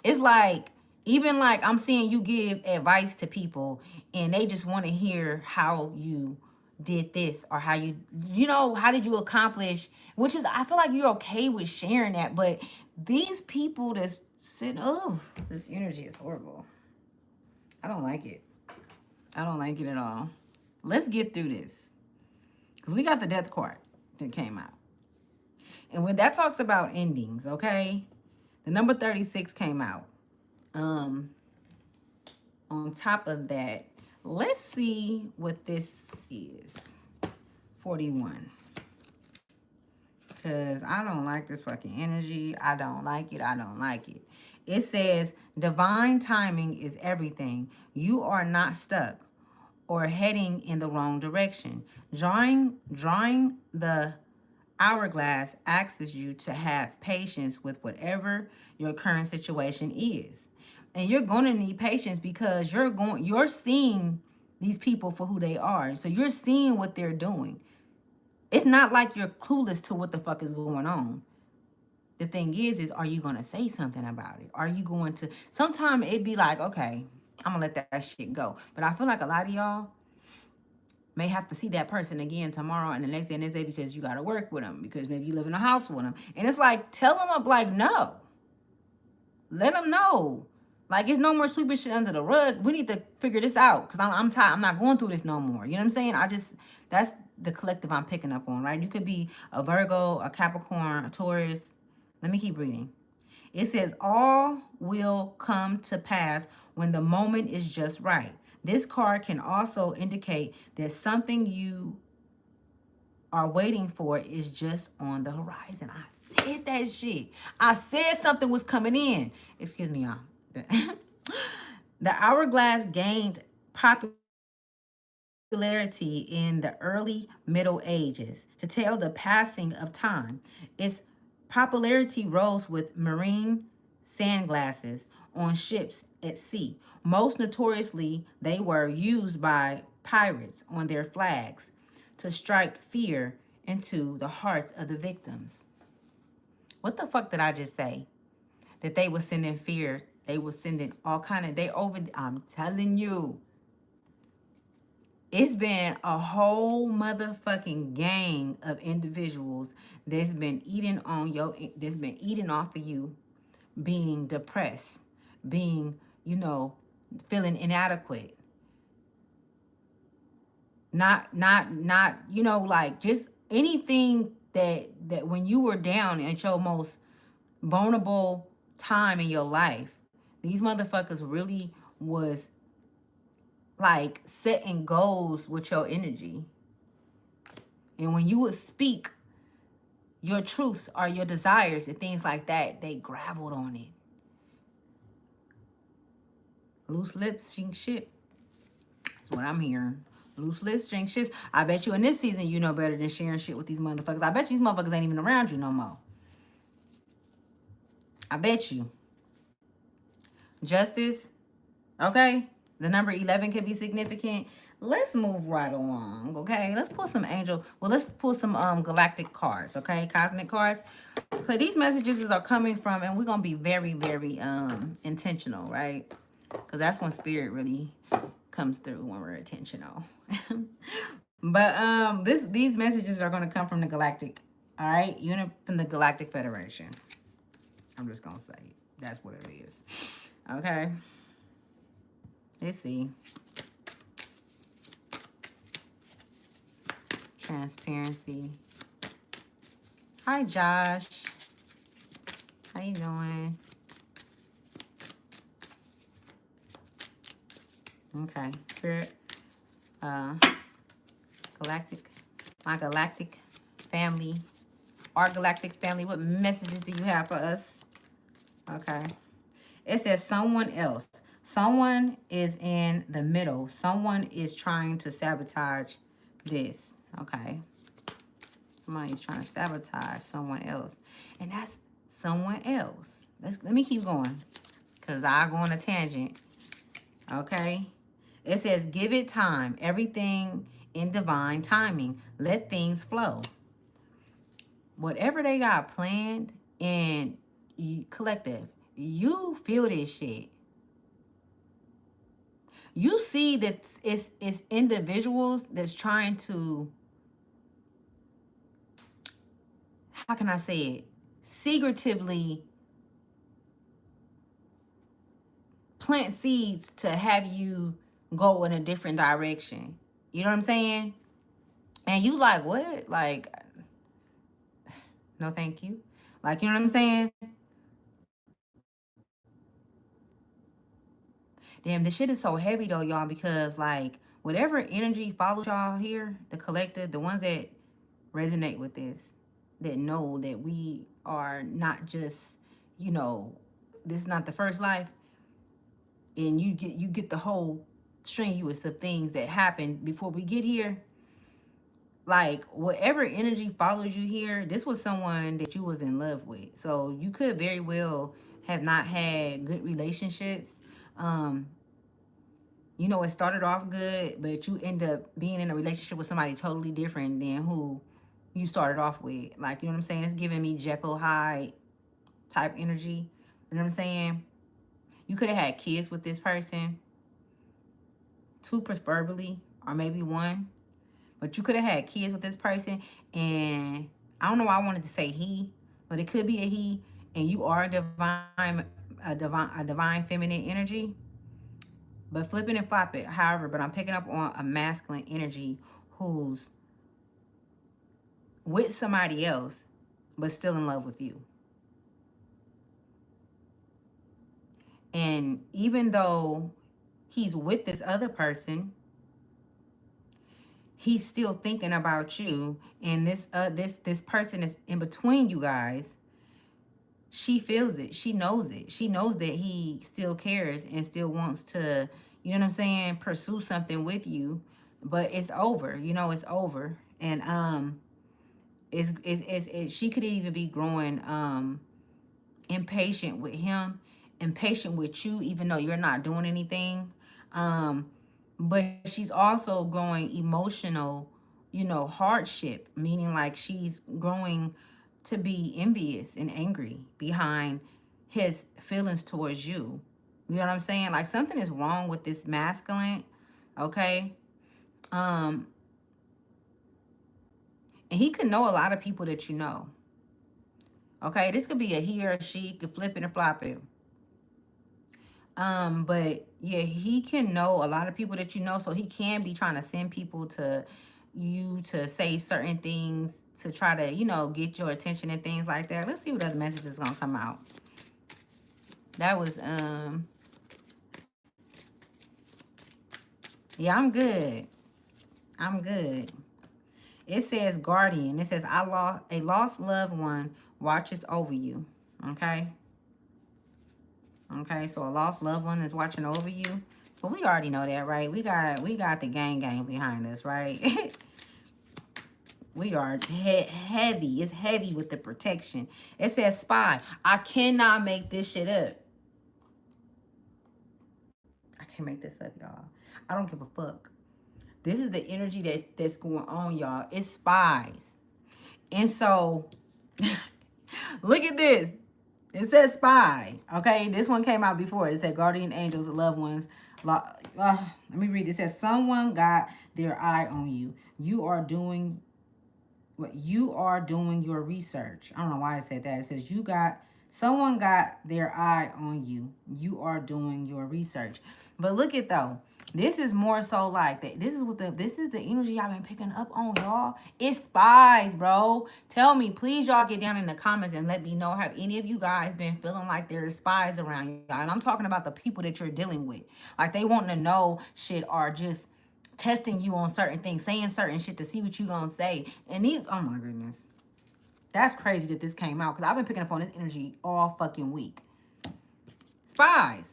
It's like, even like I'm seeing you give advice to people and they just want to hear how you did this or how you know, how did you accomplish, which is, I feel like you're okay with sharing that, but these people that's sitting, oh, this energy is horrible. I don't like it. I don't like it at all. Let's get through this. Because we got the death card that came out. And when that talks about endings, okay? The number 36 came out. On top of that, let's see what this is. 41. Because I don't like this fucking energy. I don't like it. I don't like it. It says, divine timing is everything. You are not stuck or heading in the wrong direction. Drawing the hourglass asks you to have patience with whatever your current situation is. And you're going to need patience because you're seeing these people for who they are. So you're seeing what they're doing. It's not like you're clueless to what the fuck is going on. The thing is are you going to say something about it? Are you going to, sometimes it'd be like, okay, I'm going to let that shit go. But I feel like a lot of y'all may have to see that person again tomorrow and the next day because you got to work with them, because maybe you live in a house with them. And it's like, tell them up, like, no. Let them know. Like, it's no more sweeping shit under the rug. We need to figure this out because I'm tired. I'm not going through this no more. You know what I'm saying? That's the collective I'm picking up on, right? You could be a Virgo, a Capricorn, a Taurus. Let me keep reading. It says, all will come to pass when the moment is just right. This card can also indicate that something you are waiting for is just on the horizon. I said that shit. I said something was coming in. Excuse me, y'all. The hourglass gained popularity in the early Middle Ages to tell the passing of time. Its popularity rose with marine sandglasses on ships at sea. Most notoriously, they were used by pirates on their flags to strike fear into the hearts of the victims. What the fuck did I just say? That they were sending fear. They were sending all kind of, I'm telling you. It's been a whole motherfucking gang of individuals that's been eating off of you, being depressed, being, feeling inadequate. Not, like just anything that when you were down at your most vulnerable time in your life, these motherfuckers really was like setting goals with your energy. And when you would speak your truths or your desires and things like that, they graveled on it. Loose lips sink shit. That's what I'm hearing. Loose lips sink shit. I bet you in this season you know better than sharing shit with these motherfuckers. I bet you these motherfuckers ain't even around you no more. I bet you. Justice. Okay. The number 11 can be significant. Let's move right along, okay? Let's pull some let's pull some galactic cards, okay? Cosmic cards. So these messages are coming from, and we're going to be very, very intentional, right? Because that's when spirit really comes through, when we're intentional. But these messages are going to come from the galactic, all right? From the Galactic Federation. I'm just going to say that's what it is, okay? Let's see. Transparency. Hi, Josh. How you doing? Okay. Spirit. Galactic. My galactic family. Our galactic family. What messages do you have for us? Okay. It says someone else. Someone is in the middle. Someone is trying to sabotage this. Okay. Somebody is trying to sabotage someone else. And that's someone else. Let me keep going. Because I go on a tangent. Okay. It says, give it time. Everything in divine timing. Let things flow. Whatever they got planned and collective, you feel this shit. You see that it's individuals that's trying to, how can I say it, secretively plant seeds to have you go in a different direction. You know what I'm saying? And you like, what? Like, no thank you. Like, you know what I'm saying? Damn, this shit is so heavy though, y'all, because like whatever energy follows y'all here, the collective, the ones that resonate with this, that know that we are not just, you know, this is not the first life, and you get the whole strenuous of things that happened before we get here. Like whatever energy follows you here, this was someone that you was in love with. So you could very well have not had good relationships. Um, you know, it started off good, but you end up being in a relationship with somebody totally different than who you started off with. Like, you know what I'm saying? It's giving me Jekyll Hyde type energy. You know what I'm saying? You could have had kids with this person, two preferably, or maybe one. But you could have had kids with this person, and I don't know why I wanted to say he, but it could be a he, and you are a divine feminine energy. But flip it and flop it, however, but I'm picking up on a masculine energy who's with somebody else, but still in love with you. And even though he's with this other person, he's still thinking about you. And this person is in between you guys. She feels it. She knows it. She knows that he still cares and still wants to, you know what I'm saying, pursue something with you. But it's over. You know, it's over. And she could even be growing impatient with him, impatient with you, even though you're not doing anything. Um, but she's also growing emotional, you know, hardship, meaning like she's growing to be envious and angry behind his feelings towards you. You know what I'm saying? Like something is wrong with this masculine, okay? Um, and he could know a lot of people that you know. Okay, this could be a he or a she, could flip it and flop it. But yeah, he can know a lot of people that you know, so he can be trying to send people to you to say certain things to try to, you know, get your attention and things like that. Let's see what other messages gonna come out. That was yeah, I'm good. I'm good. It says guardian. It says a lost loved one watches over you. Okay. Okay, so a lost loved one is watching over you. But we already know that, right? We got the gang behind us, right? We are heavy. It's heavy with the protection. It says spy. I cannot make this shit up. I can't make this up, y'all. I don't give a fuck. This is the energy that's going on, y'all. It's spies. And so, look at this. It says spy. Okay, this one came out before. It said guardian angels, loved ones. Let me read. It says someone got their eye on you. You are doing your research. I don't know why I said that. It says someone got their eye on you. You are doing your research. But look at though. This is more so like that. This is the energy I've been picking up on, y'all. It's spies, bro. Tell me, please, y'all get down in the comments and let me know. Have any of you guys been feeling like there is spies around you? And I'm talking about the people that you're dealing with. Like they want to know shit or just testing you on certain things, saying certain shit to see what you gonna say. And these, oh my goodness. That's crazy that this came out because I've been picking up on this energy all fucking week. Spies.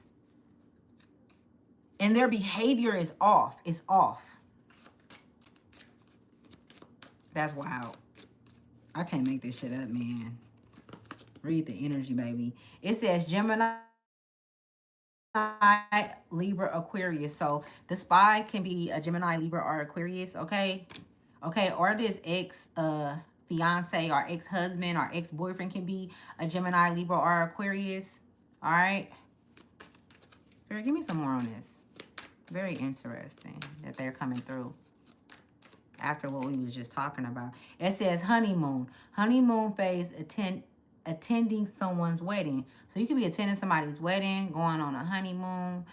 And their behavior is off. It's off. That's wild. I can't make this shit up, man. Read the energy, baby. It says Gemini, Libra, Aquarius. So the spy can be a Gemini, Libra, or Aquarius, okay? Okay, or this fiance or ex-husband or ex-boyfriend can be a Gemini, Libra, or Aquarius. All right? Spirit, give me some more on this. Very interesting that they're coming through after what we was just talking about. It says honeymoon. Honeymoon phase, attending someone's wedding. So you could be attending somebody's wedding, going on a honeymoon.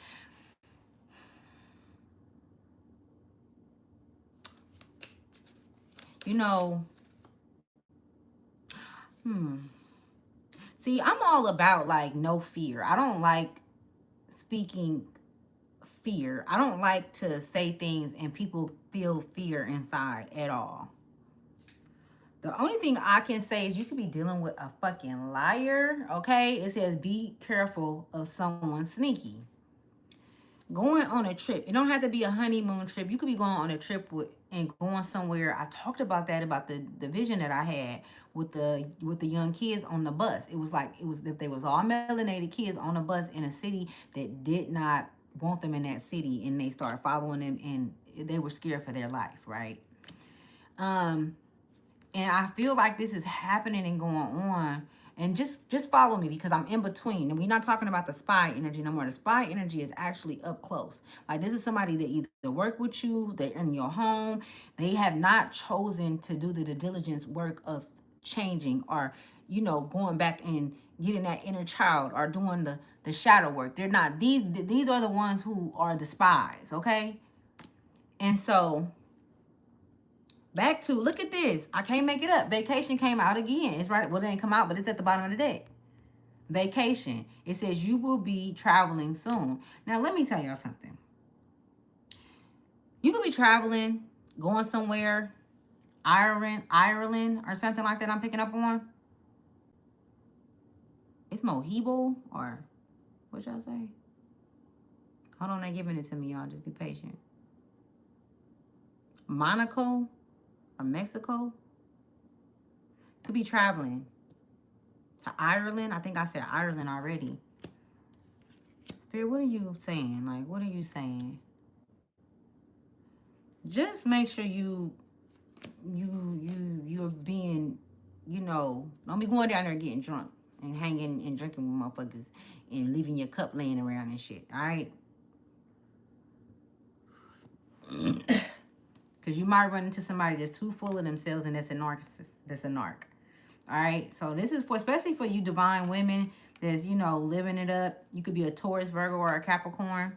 You know, see, I'm all about like no fear. I don't like speaking fear. I don't like to say things and people feel fear inside at all. The only thing I can say is you could be dealing with a fucking liar, okay? It says be careful of someone sneaky. Going on a trip. It don't have to be a honeymoon trip. You could be going on a trip with and going somewhere. I talked about that, about the vision that I had with the young kids on the bus. It was like if they was all melanated kids on a bus in a city that did not want them in that city, and they started following them, and they were scared for their life, right? And I feel like this is happening and going on. And just follow me, because I'm in between. And we're not talking about the spy energy no more. The spy energy is actually up close. Like, this is somebody that either work with you, they're in your home. They have not chosen to do the diligence work of changing, or, you know, going back and getting that inner child, or doing the shadow work. They're not. These are the ones who are the spies, okay? And so back to, look at this. I can't make it up. Vacation came out again. It's right. Well, it didn't come out, but it's at the bottom of the deck. Vacation. It says you will be traveling soon. Now, let me tell y'all something. You could be traveling, going somewhere, Ireland, or something like that. I'm picking up on. It's Mohibo, or what y'all say? Hold on, they're giving it to me, y'all. Just be patient. Monaco or Mexico. Could be traveling to Ireland. I think I said Ireland already. Spirit, what are you saying? Like, what are you saying? Just make sure you're being, you know, don't be going down there getting drunk and hanging and drinking with motherfuckers and leaving your cup laying around and shit. All right. Because you might run into somebody that's too full of themselves, and that's a narcissist. That's a narc. All right. So this is for, especially for you divine women that's, you know, living it up. You could be a Taurus, Virgo, or a Capricorn.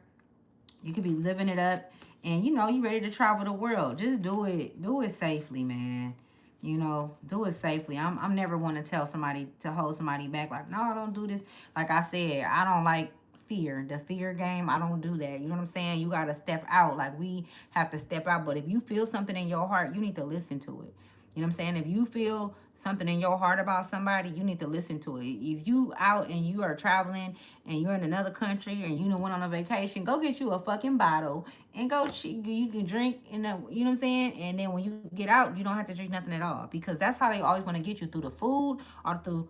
You could be living it up, and, you know, you ready to travel the world. Just do it. Do it safely, man. You know, do it safely. I'm never one to tell somebody to hold somebody back. Like, no, don't do this. Like I said, I don't like fear. The fear game, I don't do that. You know what I'm saying? You got to step out. Like, we have to step out. But if you feel something in your heart, you need to listen to it. You know what I'm saying? If you feel something in your heart about somebody, you need to listen to it. If you out and you are traveling and you're in another country and you went on a vacation, go get you a fucking bottle and go. You can drink in the, you know what I'm saying? And then when you get out, you don't have to drink nothing at all, because that's how they always want to get you, through the food or through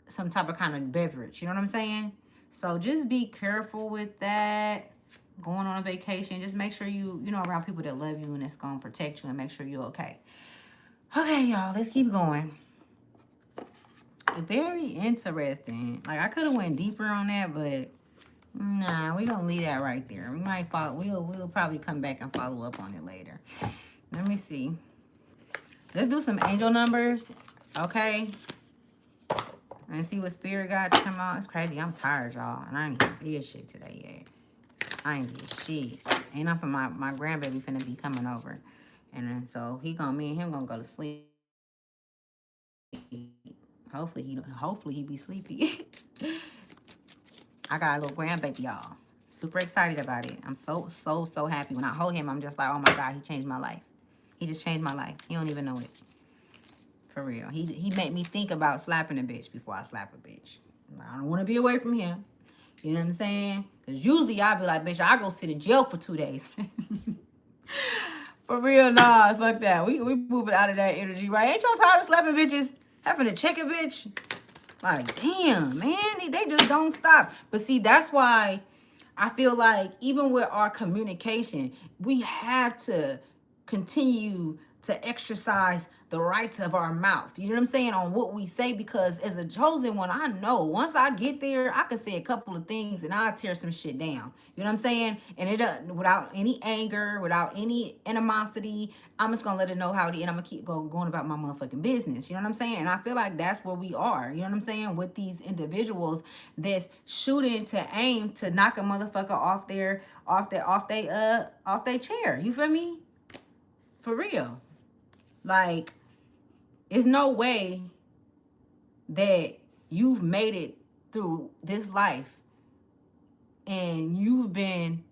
some type of kind of beverage. You know what I'm saying? So just be careful with that. Going on a vacation, just make sure you know, around people that love you and that's going to protect you and make sure you're okay. Okay, y'all, let's keep going. Very interesting. Like, I could have went deeper on that, but nah, we're gonna leave that right there. We might follow. We'll probably come back and follow up on it later. Let me see. Let's do some angel numbers, okay? And see what spirit got to come out. It's crazy. I'm tired, y'all, and I ain't even did shit today yet. I ain't did shit. Ain't nothing. My grandbaby finna be coming over, and then so me and him gonna go to sleep. Hopefully he be sleepy. I got a little grandbaby, y'all. Super excited about it. I'm so happy. When I hold him, I'm just like, oh my God, he changed my life. He just changed my life. He don't even know it. For real. He made me think about slapping a bitch before I slap a bitch. I don't want to be away from him. You know what I'm saying? Because usually I'll be like, bitch, I go sit in jail for 2 days. For real, nah, fuck that. We moving out of that energy, right? Ain't y'all tired of slapping bitches? Having to check a bitch? Like, damn, man, they just don't stop. But see, that's why I feel like even with our communication, we have to continue to exercise the rights of our mouth. You know what I'm saying? On what we say, because as a chosen one, I know once I get there, I can say a couple of things and I'll tear some shit down. You know what I'm saying? And it without any anger, without any animosity, I'm just gonna let it know how it is, and I'm gonna keep going about my motherfucking business. You know what I'm saying? And I feel like that's where we are. You know what I'm saying? With these individuals that's shooting to aim to knock a motherfucker off their chair. You feel me? For real. Like, it's no way that you've made it through this life and you've been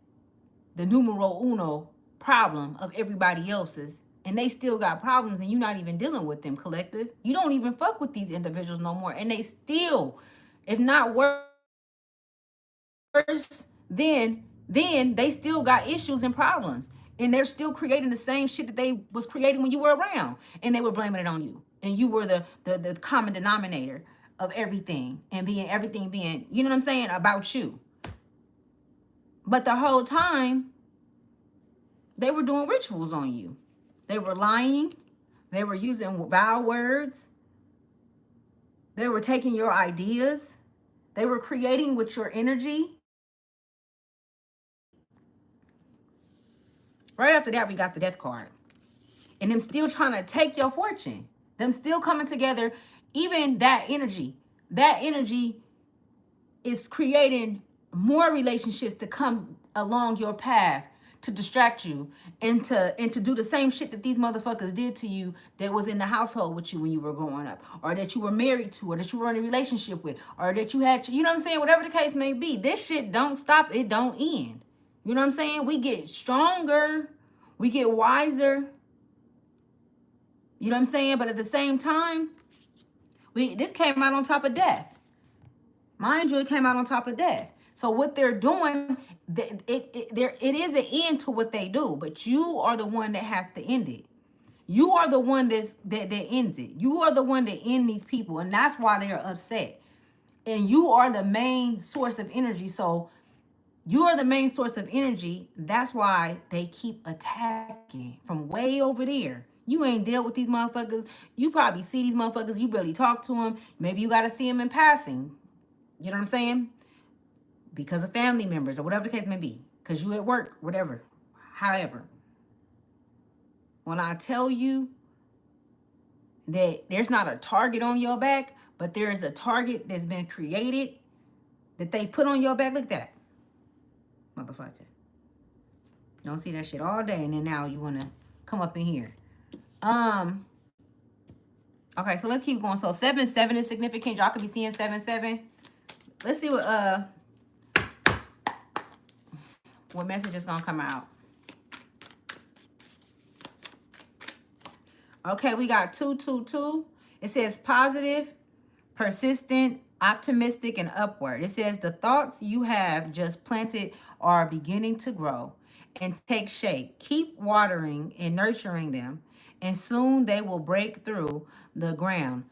the numero uno problem of everybody else's, and they still got problems and you're not even dealing with them, collective. You don't even fuck with these individuals no more, and they still, if not worse, then they still got issues and problems, and they're still creating the same shit that they was creating when you were around, and they were blaming it on you, and you were the common denominator of everything, and everything being, you know what I'm saying, about you. But the whole time they were doing rituals on you. They were lying. They were using vile words. They were taking your ideas. They were creating with your energy. Right after that, we got the death card. And them still trying to take your fortune. Them still coming together. Even that energy is creating more relationships to come along your path to distract you and to do the same shit that these motherfuckers did to you that was in the household with you when you were growing up, or that you were married to, or that you were in a relationship with, or that you had, you know what I'm saying, whatever the case may be. This shit don't stop, it don't end. You know what I'm saying? We get stronger, we get wiser, you know what I'm saying? But at the same time, this came out on top of death. Mind you, it came out on top of death. So what they're doing, it is an end to what they do, but you are the one that has to end it. You are the one that ends it. You are the one that end these people, and that's why they're upset. And you are the main source of energy. So you are the main source of energy. That's why they keep attacking from way over there. You ain't dealt with these motherfuckers. You probably see these motherfuckers. You barely talk to them. Maybe you got to see them in passing. You know what I'm saying? Because of family members or whatever the case may be. Because you at work, whatever. However, when I tell you that there's not a target on your back, but there is a target that's been created that they put on your back, look at that. Motherfucker. Don't see that shit all day, and then now you want to come up in here. Okay, so let's keep going. So 7-7 is significant. Y'all could be seeing 7-7. Let's see what message is gonna come out. Okay, we got 2-2-2. It says positive, persistent, optimistic, and upward. It says the thoughts you have just planted are beginning to grow and take shape. Keep watering and nurturing them, and soon they will break through the ground.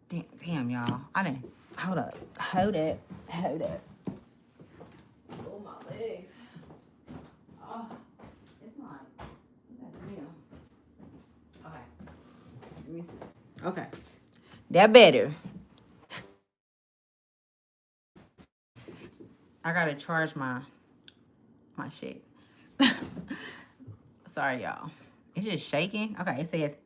Damn, y'all. I didn't. Hold up. Hold up. Oh, my legs. Oh, it's not. That's real. Okay. Let me see. Okay. That better. I gotta charge my shit. Sorry, y'all. It's just shaking. Okay, it says,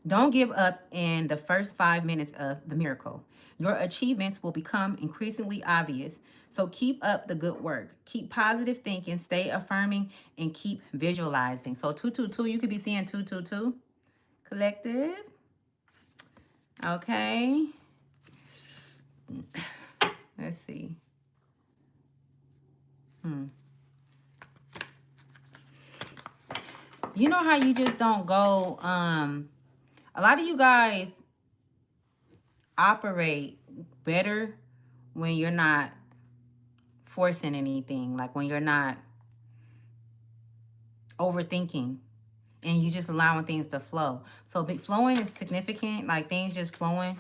don't give up in the first 5 minutes of the miracle. Your achievements will become increasingly obvious. So keep up the good work. Keep positive thinking, stay affirming, and keep visualizing. So 2-2-2, you could be seeing 2-2-2. Collective. Okay. Let's see. You know how you just don't go, a lot of you guys operate better when you're not forcing anything, like when you're not overthinking and you just allowing things to flow. So flowing is significant, like things just flowing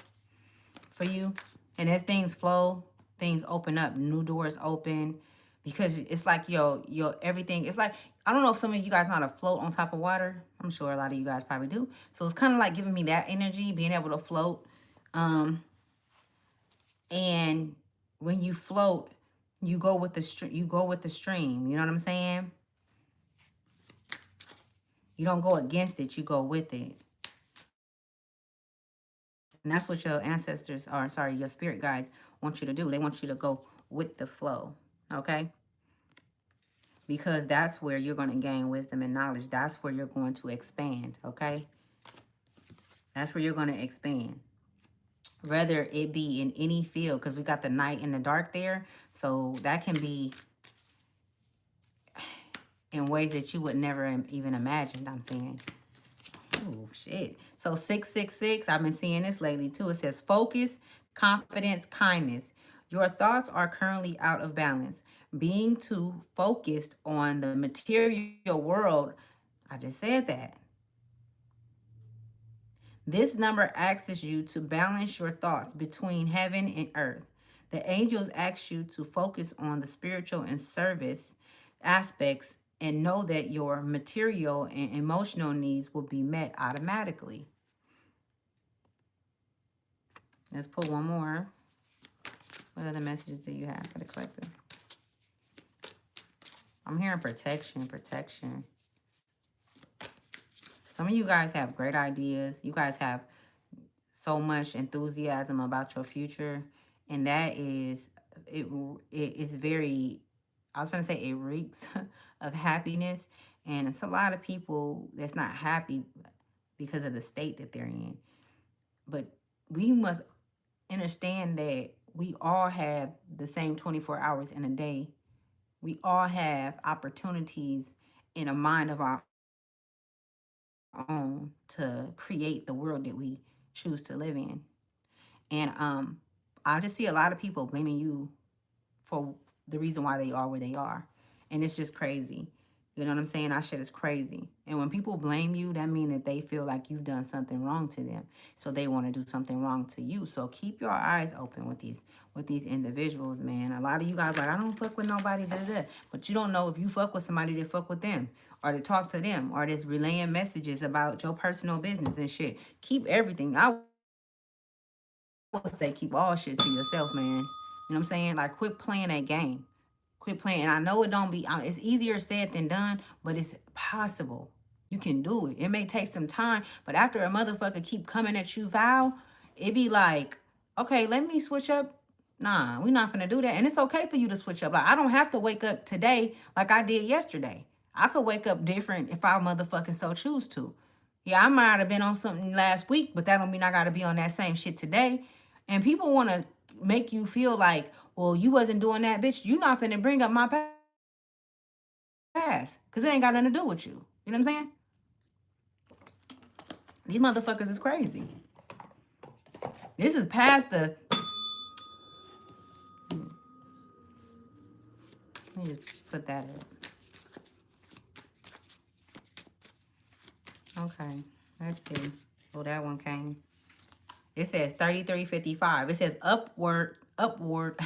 for you. And as things flow, things open up, new doors open, because it's like your everything. It's like, I don't know if some of you guys know how to float on top of water. I'm sure a lot of you guys probably do. So it's kind of like giving me that energy, being able to float. And when you float, you go with the stream. You go with the stream. You know what I'm saying? You don't go against it. You go with it. And that's what your ancestors, or sorry, your spirit guides want you to do. They want you to go with the flow. Okay? Because that's where you're going to gain wisdom and knowledge. That's where you're going to expand. Okay? That's where you're going to expand. Whether it be in any field, because we got the night and the dark there. So that can be in ways that you would never even imagine, I'm saying. Oh, shit. So 666, I've been seeing this lately too. It says focus, confidence, kindness. Your thoughts are currently out of balance. Being too focused on the material world. I just said that. This number asks you to balance your thoughts between heaven and earth. The angels ask you to focus on the spiritual and service aspects and know that your material and emotional needs will be met automatically. Let's pull one more. What other messages do you have for the collective? I'm hearing protection, protection. Some of you guys have great ideas. You guys have so much enthusiasm about your future. And that is, it is very, I was going to say it reeks of happiness. And it's a lot of people that's not happy because of the state that they're in. But we must understand that we all have the same 24 hours in a day. We all have opportunities in a mind of our own to create the world that we choose to live in. And I just see a lot of people blaming you for the reason why they are where they are. And it's just crazy. You know what I'm saying? That shit is crazy. And when people blame you, that means that they feel like you've done something wrong to them. So they want to do something wrong to you. So keep your eyes open with these individuals, man. A lot of you guys like, I don't fuck with nobody, but you don't know if you fuck with somebody that fuck with them, or to talk to them, or just relaying messages about your personal business and shit. Keep everything. I would say keep all shit to yourself, man. You know what I'm saying? Like, quit playing that game. Quit playing. And I know it don't be, it's easier said than done, but it's possible. You can do it. It may take some time, but after a motherfucker keep coming at you, Val, it be like, okay, let me switch up. Nah, we're not gonna do that. And it's okay for you to switch up. Like, I don't have to wake up today like I did yesterday. I could wake up different if I motherfucking so choose to. Yeah, I might have been on something last week, but that don't mean I gotta be on that same shit today. And people wanna make you feel like, well, you wasn't doing that, bitch. You not finna bring up my past. Because it ain't got nothing to do with you. You know what I'm saying? These motherfuckers is crazy. This is past the... Let me just put that up. Okay. Let's see. Oh, that one came. It says 3355. It says upward, upward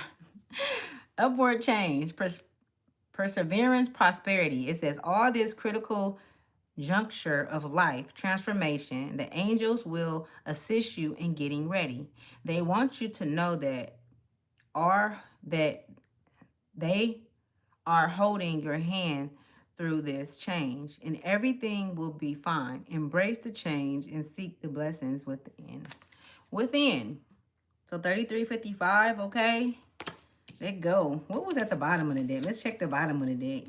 change, perseverance, prosperity. It says all this critical juncture of life transformation, the angels will assist you in getting ready. They want you to know that they are holding your hand through this change, and everything will be fine. Embrace the change and seek the blessings within. So 3355, okay? Let go. What was at the bottom of the deck? Let's check the bottom of the deck.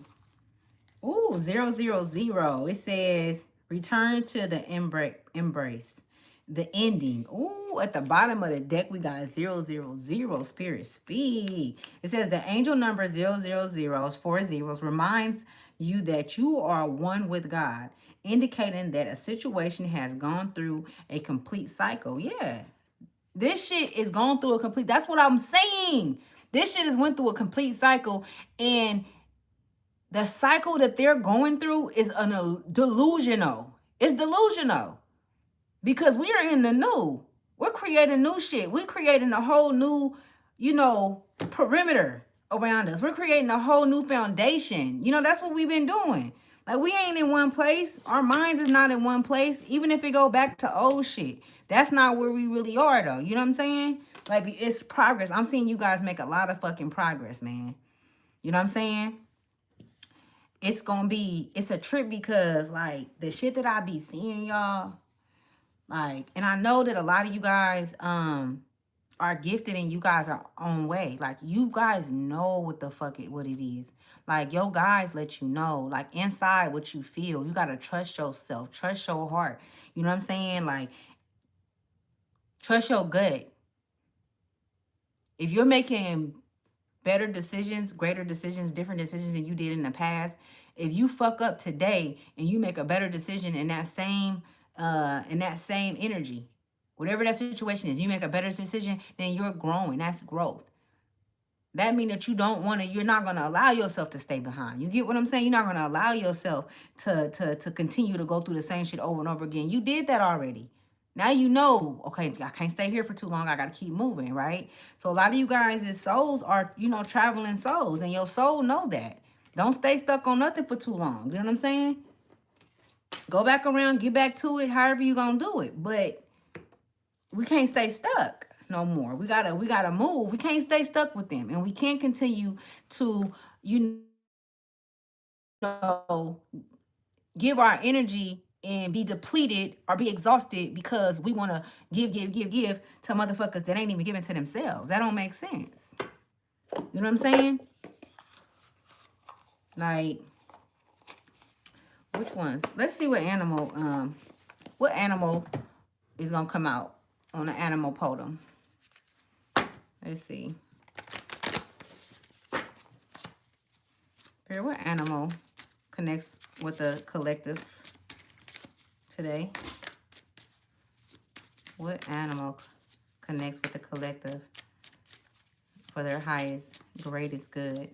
Ooh, 000. It says, return to the embrace. The ending. Ooh, at the bottom of the deck, we got 000. Spirit speed. It says the angel number 000, 4 zeros, reminds you that you are one with God, indicating that a situation has gone through a complete cycle. Yeah. This shit is going through a complete... That's what I'm saying. This shit has went through a complete cycle, and the cycle that they're going through is delusional. It's delusional because we are in the new. We're creating new shit. We're creating a whole new, perimeter around us. We're creating a whole new foundation. That's what we've been doing. Like, we ain't in one place. Our minds is not in one place. Even if it go back to old shit, that's not where we really are, though. You know what I'm saying? Like, it's progress. I'm seeing you guys make a lot of fucking progress, man. You know what I'm saying? It's a trip because, like, the shit that I be seeing, y'all, like, and I know that a lot of you guys are gifted and you guys are on way. Like, you guys know what it is. Like, your guys let you know, like, inside what you feel. You gotta trust yourself, trust your heart. You know what I'm saying? Like, trust your gut. If you're making better decisions, greater decisions, different decisions than you did in the past, if you fuck up today and you make a better decision in that same energy, whatever that situation is, you make a better decision, then you're growing. That's growth. That means that you're not gonna allow yourself to stay behind. You get what I'm saying? You're not gonna allow yourself to continue to go through the same shit over and over again. You did that already. Now you know, okay, I can't stay here for too long. I gotta keep moving, right? So a lot of you guys' souls are, traveling souls, and your soul know that. Don't stay stuck on nothing for too long. You know what I'm saying? Go back around, get back to it, however you gonna do it. But we can't stay stuck no more. We gotta move. We can't stay stuck with them, and we can't continue to, give our energy and be depleted or be exhausted because we want to give to motherfuckers that ain't even giving to themselves. That don't make sense. You know what I'm saying? Like, which ones? Let's see what animal is gonna come out on the animal totem. Let's see. What animal connects with the collective today? What animal connects with the collective for their highest, greatest good?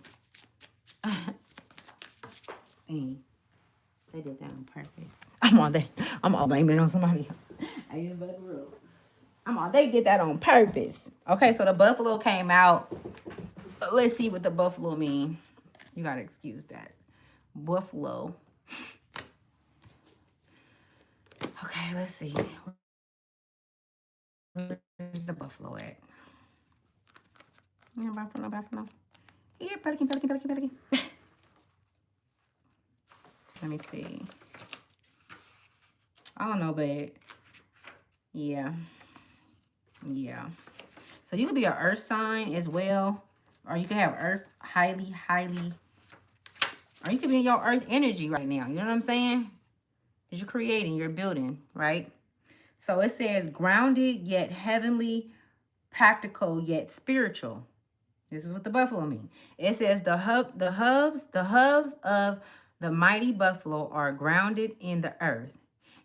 They did that on purpose. I'm all blaming it on somebody. They did that on purpose. Okay, so the buffalo came out. Let's see what the buffalo mean. You gotta excuse that. Buffalo. Okay, let's see. Where's the buffalo at? Yeah, buffalo. Here, pelican. Let me see. I don't know, but yeah. So you could be an earth sign as well, or you could have earth highly, or you could be in your earth energy right now. You know what I'm saying? Because you're creating, you're building, right? So it says grounded yet heavenly, practical yet spiritual. This is what the buffalo means. It says the hooves of the mighty buffalo are grounded in the earth,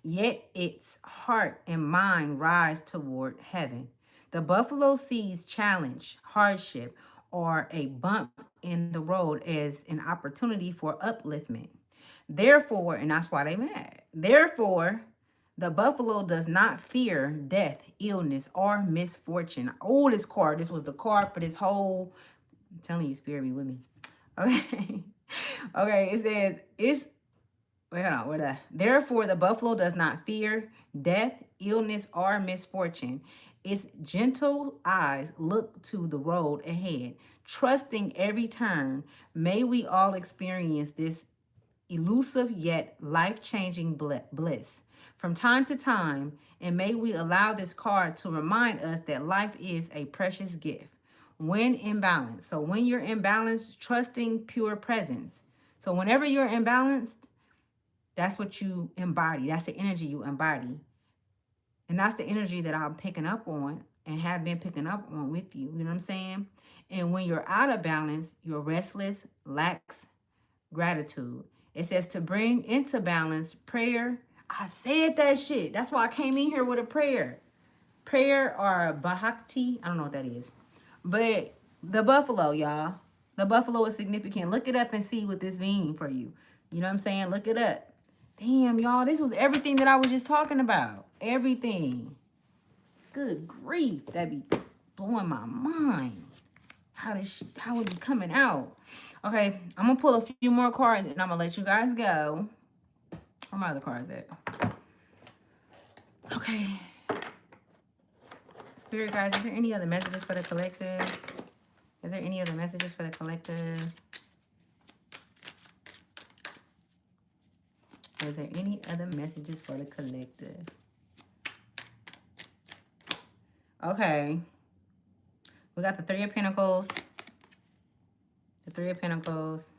yet its heart and mind rise toward heaven. The buffalo sees challenge, hardship, or a bump in the road as an opportunity for upliftment. Therefore, and that's why they mad. Therefore, the buffalo does not fear death, illness, or misfortune. Oh, this card. This was the card for this whole. I'm telling you, spirit be with me. Okay. Okay. It says it's. Wait, hold on. Where the? Therefore, the buffalo does not fear death, illness, or misfortune. Its gentle eyes look to the road ahead, trusting every turn. May we all experience this elusive yet life-changing bliss from time to time, and may we allow this card to remind us that life is a precious gift when in balance. So when you're imbalanced, trusting pure presence. So whenever you're imbalanced, that's what you embody. That's the energy you embody. And that's the energy that I'm picking up on and have been picking up on with you. You know what I'm saying? And when you're out of balance, you're restless, lacks gratitude. It says to bring into balance prayer. I said that shit. That's why I came in here with a prayer. Prayer or bhakti. I don't know what that is. But The buffalo, y'all. The buffalo is significant. Look it up and see what this means for you. You know what I'm saying? Look it up. Damn, y'all. This was everything that I was just talking about. Everything. Good grief. That be blowing my mind. How it be coming out. Okay, I'm gonna pull a few more cards and I'm gonna let you guys go. Where my other cards at? Okay. Spirit guys, is there any other messages for the collective? Is there any other messages for the collective? Is there any other messages for the collective? Okay. We got the Three of Pentacles. The Three of Pentacles.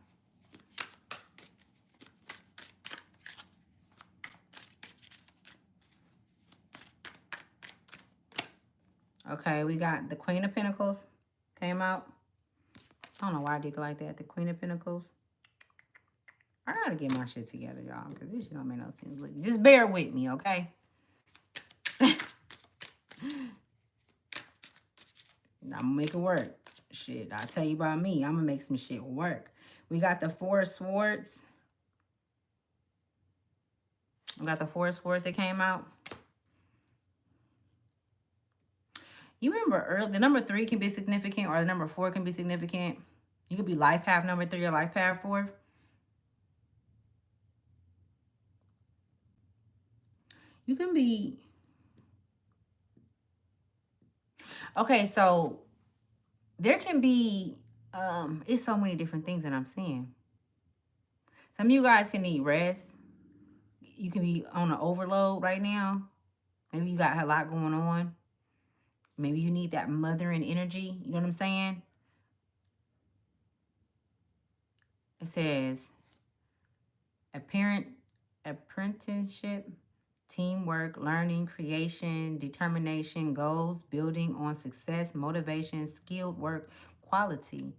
Okay, we got the Queen of Pentacles. Came out. I don't know why I did it like that. The Queen of Pentacles. I gotta get my shit together, y'all, because this shit don't make no sense. Look, just bear with me, okay? I'm gonna make it work. Shit, I'll tell you about me. I'm gonna make some shit work. We got the Four of Swords. We got the Four of Swords that came out. You remember early, the number 3 can be significant, or the number 4 can be significant. You could be life path number 3 or life path 4. You can be... Okay, so there can be... it's so many different things that I'm seeing. Some of you guys can need rest. You can be on an overload right now. Maybe you got a lot going on. Maybe you need that mothering energy. You know what I'm saying? It says apprenticeship, teamwork, learning, creation, determination, goals, building on success, motivation, skilled work, quality.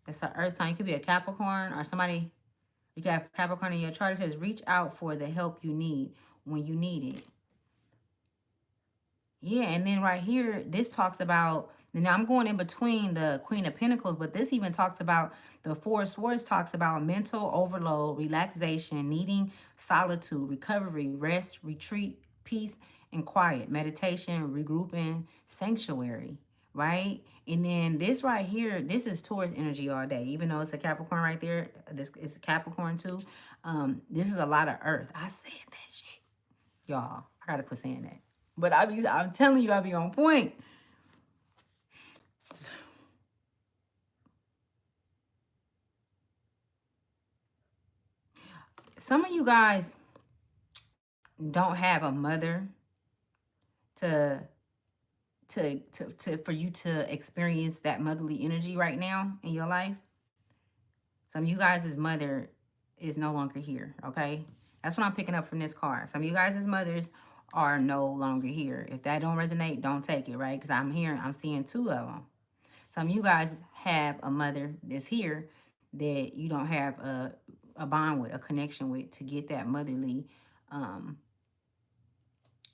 It's an earth sign. You could be a Capricorn or somebody. You could have Capricorn in your chart. It says reach out for the help you need when you need it. Yeah, and then right here, this talks about, now I'm going in between the Queen of Pentacles, but this even talks about, the Four of Swords talks about mental overload, relaxation, needing solitude, recovery, rest, retreat, peace, and quiet, meditation, regrouping, sanctuary, right? And then this right here, this is Taurus energy all day, even though it's a Capricorn right there. This is a Capricorn too. This is a lot of earth. I said that shit. Y'all, I gotta quit saying that. But I'm telling you, I be on point. Some of you guys don't have a mother to for you to experience that motherly energy right now in your life. Some of you guys' mother is no longer here, okay? That's what I'm picking up from this card. Some of you guys' mothers are no longer here. If that don't resonate, don't take it, right? Because I'm seeing 2 of them. Some of you guys have a mother that's here that you don't have a bond with, a connection with, to get um,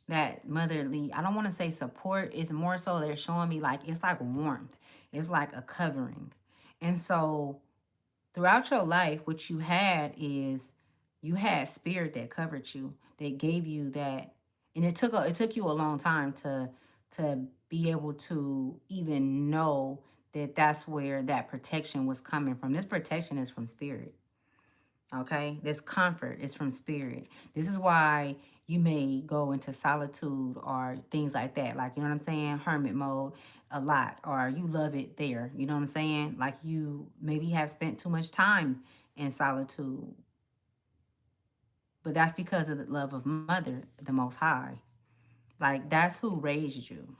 that motherly, I don't want to say support. It's more so they're showing me like, it's like warmth. It's like a covering. And so throughout your life, what you had is you had spirit that covered you, that gave you that. And it took you a long time to be able to even know that that's where that protection was coming from. This protection is from spirit. Okay, this comfort is from spirit. This is why you may go into solitude or things like that, like, you know what I'm saying, hermit mode a lot, or you love it there, you know what I'm saying, like you maybe have spent too much time in solitude, but that's because of the love of mother, the most high. Like, that's who raised you.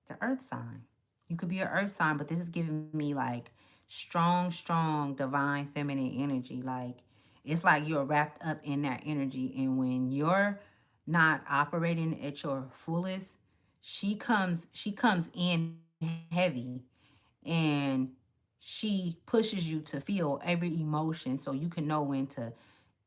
The earth sign. You could be an earth sign, but this is giving me like strong, divine feminine energy. Like, it's like you're wrapped up in that energy. And when you're not operating at your fullest, she comes in heavy, and she pushes you to feel every emotion so you can know when to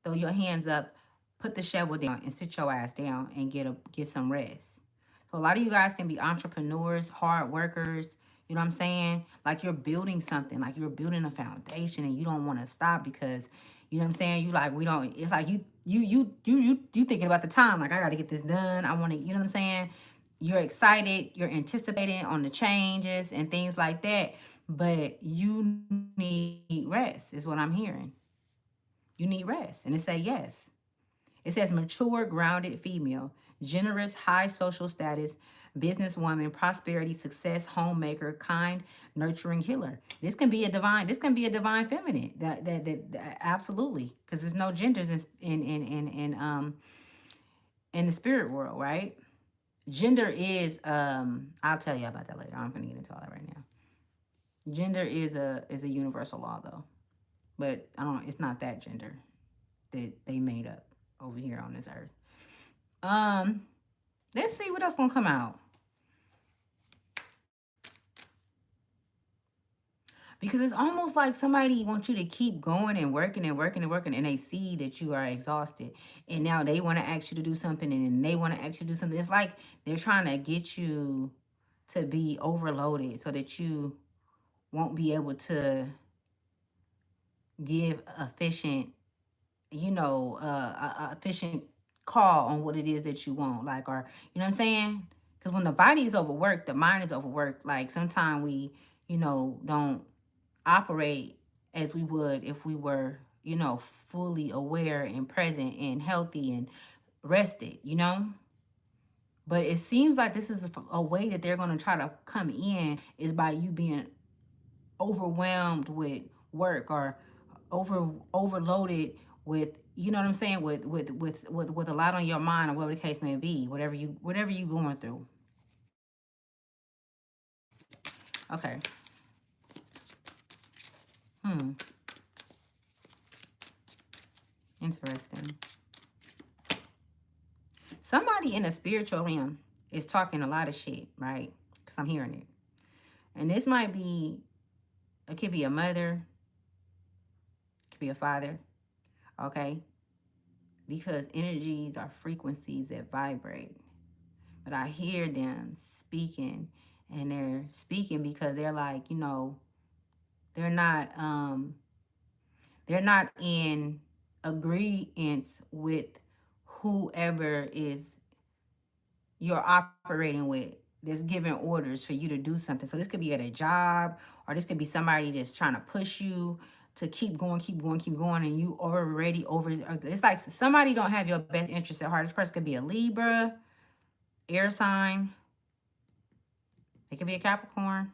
throw your hands up, put the shovel down, and sit your ass down and get some rest. So a lot of you guys can be entrepreneurs, hard workers. You know what I'm saying? Like you're building something, like you're building a foundation, and you don't want to stop because you know what I'm saying. You like we don't. It's like you thinking about the time. Like I got to get this done. I want to. You know what I'm saying? You're excited. You're anticipating on the changes and things like that. But you need rest. Is what I'm hearing. You need rest, and it say yes. It says mature, grounded female, generous, high social status, businesswoman, prosperity, success, homemaker, kind, nurturing healer. This can be a divine feminine. That absolutely. Because there's no genders in the spirit world, right? Gender is I'll tell you about that later. I'm gonna get into all that right now. Gender is a universal law though. But I don't it's not that gender that they made up over here on this earth. Um, let's see what else gonna come out. Because it's almost like somebody wants you to keep going and working and working and working, and they see that you are exhausted, and now they want to ask you to do something, and then they want to ask you to do something. It's like they're trying to get you to be overloaded so that you won't be able to give efficient, efficient call on what it is that you want, like, or you know what I'm saying? Because when the body is overworked, the mind is overworked. Like sometimes we, don't operate as we would if we were, fully aware and present and healthy and rested, But it seems like this is a way that they're going to try to come in is by you being overwhelmed with work or overloaded with what I'm saying with a lot on your mind or whatever the case may be, whatever you going through. Okay. Hmm. Interesting. Somebody in the spiritual realm is talking a lot of shit, right? Because I'm hearing it. And this might be, it could be a mother, it could be a father, okay? Because energies are frequencies that vibrate. But I hear them speaking, and they're speaking because they're like, they're not they're not in agreement with whoever is you're operating with that's giving orders for you to do something. So this could be at a job, or this could be somebody that's trying to push you to keep going, keep going, keep going, and you already over. It's like somebody don't have your best interest at heart. This person could be a Libra, air sign. It could be a Capricorn,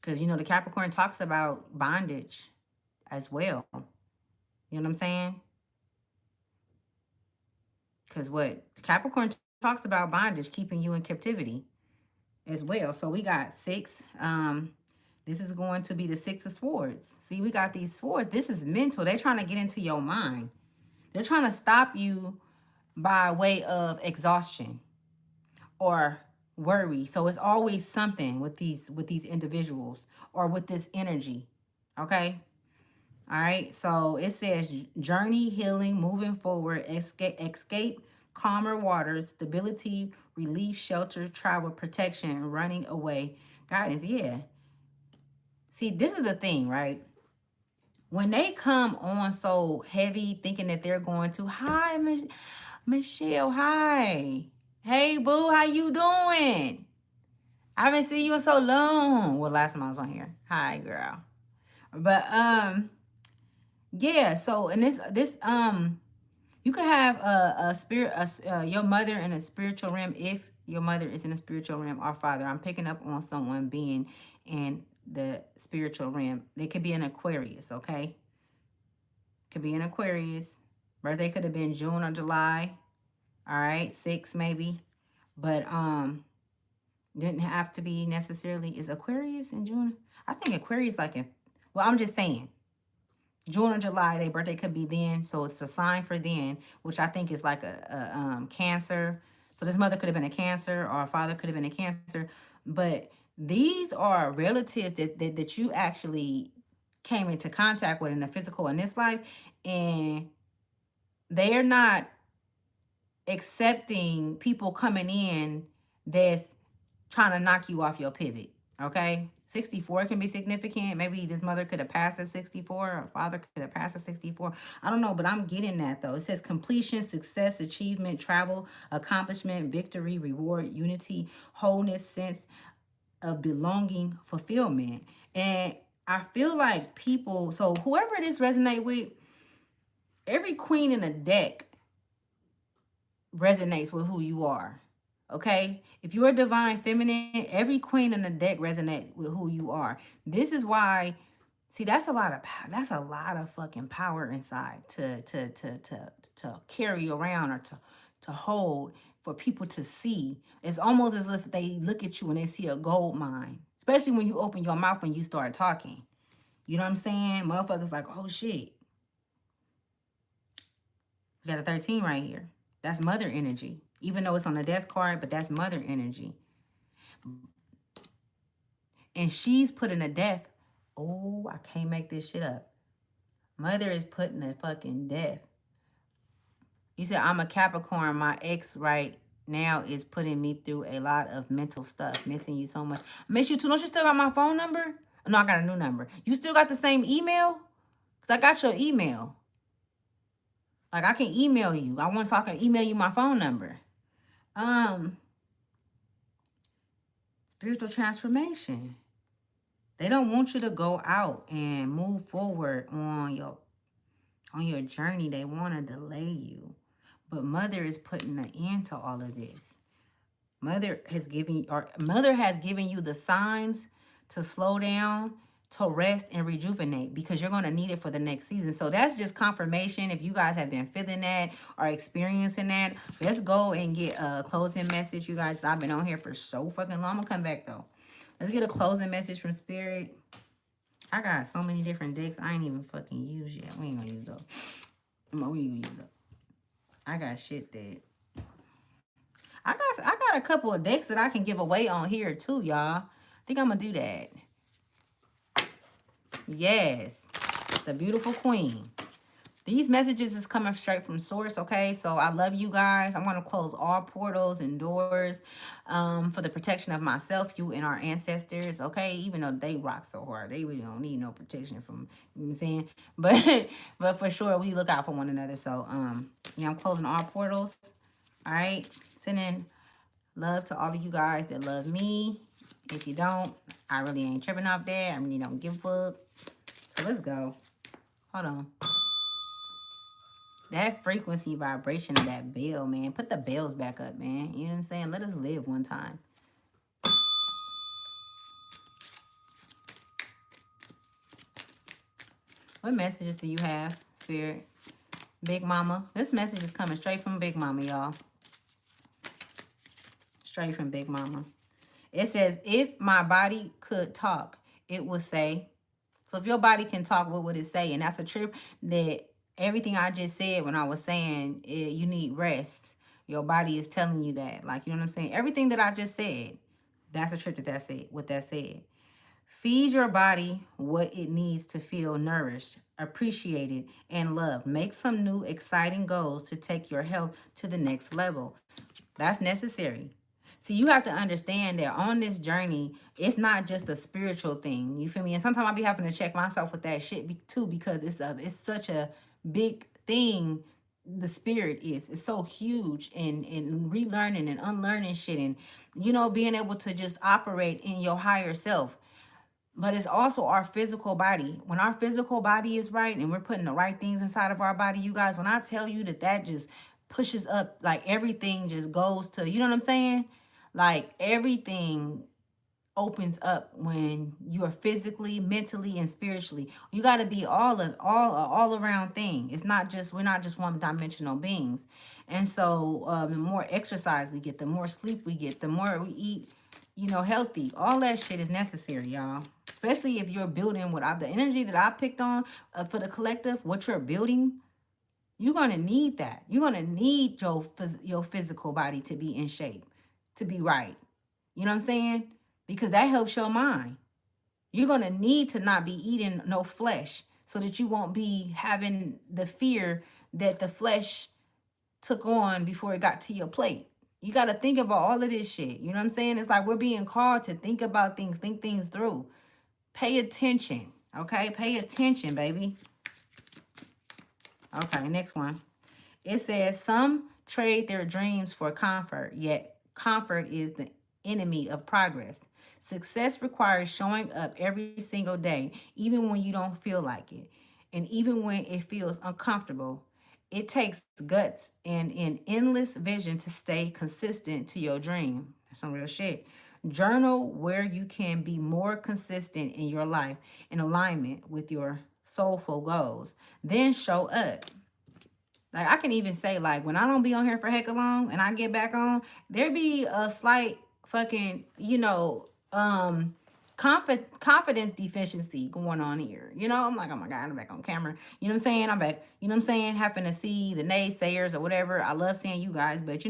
because the Capricorn talks about bondage as well. You know what I'm saying? Because what Capricorn talks about bondage, keeping you in captivity as well. So we got six. This is going to be the Six of Swords. See, we got these swords. This is mental. They're trying to get into your mind. They're trying to stop you by way of exhaustion or worry. So it's always something with these individuals or with this energy. Okay? All right, so it says journey, healing, moving forward, escape calmer waters, stability, relief, shelter, travel, protection, running away, guidance. Yeah. See, this is the thing, right? When they come on so heavy, thinking that they're going to, hi, Michelle, hi. Hey, boo, how you doing? I haven't seen you in so long. Well, last time I was on here. Hi, girl. But, yeah, so and this you could have a spirit your mother in a spiritual realm if your mother is in a spiritual realm or father. I'm picking up on someone being in the spiritual realm. They could be an Aquarius, okay? Could be an Aquarius. Birthday could have been June or July. All right, 6 maybe. But didn't have to be necessarily. Is Aquarius in June? I think Aquarius like in, well, I'm just saying June or July, their birthday could be then. So it's a sign for then, which I think is like a Cancer. So this mother could have been a Cancer or a father could have been a Cancer. But these are relatives that you actually came into contact with in the physical in this life. And they're not accepting people coming in that's trying to knock you off your pivot. Okay? 64 can be significant. Maybe this mother could have passed at 64, or father could have passed at 64. I don't know, but I'm getting that though. It says completion, success, achievement, travel, accomplishment, victory, reward, unity, wholeness, sense of belonging, fulfillment. And I feel like people, so whoever this resonate with, every queen in a deck resonates with who you are. Okay? If you're a divine feminine, every queen in the deck resonates with who you are. This is why, see, that's a lot of power. That's a lot of fucking power inside to carry around, or to hold, for people to see. It's almost as if they look at you and they see a gold mine. Especially when you open your mouth and you start talking. You know what I'm saying? Motherfuckers like, oh shit. We got a 13 right here. That's mother energy. Even though it's on the death card, but that's mother energy. And she's putting a death. Oh, I can't make this shit up. Mother is putting a fucking death. You said, I'm a Capricorn. My ex right now is putting me through a lot of mental stuff. Missing you so much. Miss you too. Don't you still got my phone number? No, I got a new number. You still got the same email? Because I got your email. Like, I can email you. I want, so I can email you my phone number. Spiritual transformation. They don't want you to go out and move forward on your journey. They want to delay you. But mother is putting an end to all of this. Mother has given you the signs to slow down, to rest and rejuvenate, because you're going to need it for the next season. So that's just confirmation. If you guys have been feeling that or experiencing that, let's go and get a closing message. You guys, I've been on here for so fucking long. I'm gonna come back though. Let's get a closing message from Spirit. I got so many different decks I ain't even fucking used yet. We ain't gonna use those. We ain't gonna use those. I got shit that I got a couple of decks that I can give away on here too, y'all. I think I'm gonna do that. Yes, the beautiful queen. These messages is coming straight from source, okay? So I love you guys. I'm going to close all portals and doors for the protection of myself, you, and our ancestors, okay? Even though they rock so hard. They really don't need no protection from, you know what I'm saying? But for sure, we look out for one another. So, yeah, I'm closing all portals, all right? Sending love to all of you guys that love me. If you don't, I really ain't tripping off that. I really don't give a fuck. So let's go. Hold on. That frequency vibration of that bell, man. Put the bells back up, man. You know what I'm saying? Let us live one time. What messages do you have, Spirit? Big Mama. This message is coming straight from Big Mama, y'all. Straight from Big Mama. It says, if my body could talk, it would say. So if your body can talk, what would it say? And that's a trip that everything I just said when I was saying you need rest. Your body is telling you that. Like, you know what I'm saying? Everything that I just said, that's a trip that said, what that said. Feed your body what it needs to feel nourished, appreciated, and loved. Make some new, exciting goals to take your health to the next level. That's necessary. See, you have to understand that on this journey, it's not just a spiritual thing. You feel me? And sometimes I'll be having to check myself with that shit too, because it's such a big thing. The spirit is. It's so huge, and relearning and unlearning shit, and being able to just operate in your higher self. But it's also our physical body. When our physical body is right and we're putting the right things inside of our body, you guys, when I tell you that just pushes up, like everything just goes to, you know what I'm saying? Like everything opens up when you are physically, mentally, and spiritually. You got to be all around thing. It's not just, we're not just one dimensional beings. And so the more exercise we get, the more sleep we get, the more we eat, healthy. All that shit is necessary, y'all. Especially if you're building the energy that I picked on for the collective, what you're building, you're going to need that. You're going to need your physical body to be in shape, to be right. You know what I'm saying? Because that helps your mind. You're going to need to not be eating no flesh so that you won't be having the fear that the flesh took on before it got to your plate. You got to think about all of this shit. You know what I'm saying? It's like we're being called to think about things, think things through. Pay attention. Okay? Pay attention, baby. Okay, next one. It says some trade their dreams for comfort, yet comfort is the enemy of progress. Success requires showing up every single day, even when you don't feel like it, and even when it feels uncomfortable. It takes guts and an endless vision to stay consistent to your dream. That's some real shit. Journal where you can be more consistent in your life in alignment with your soulful goals. Then show up. Like I can even say like when I don't be on here for heck long and I get back on, there be a slight fucking, confidence deficiency going on here. You know, I'm like, oh my God, I'm back on camera. You know what I'm saying? I'm back, you know what I'm saying? Having to see the naysayers or whatever. I love seeing you guys, but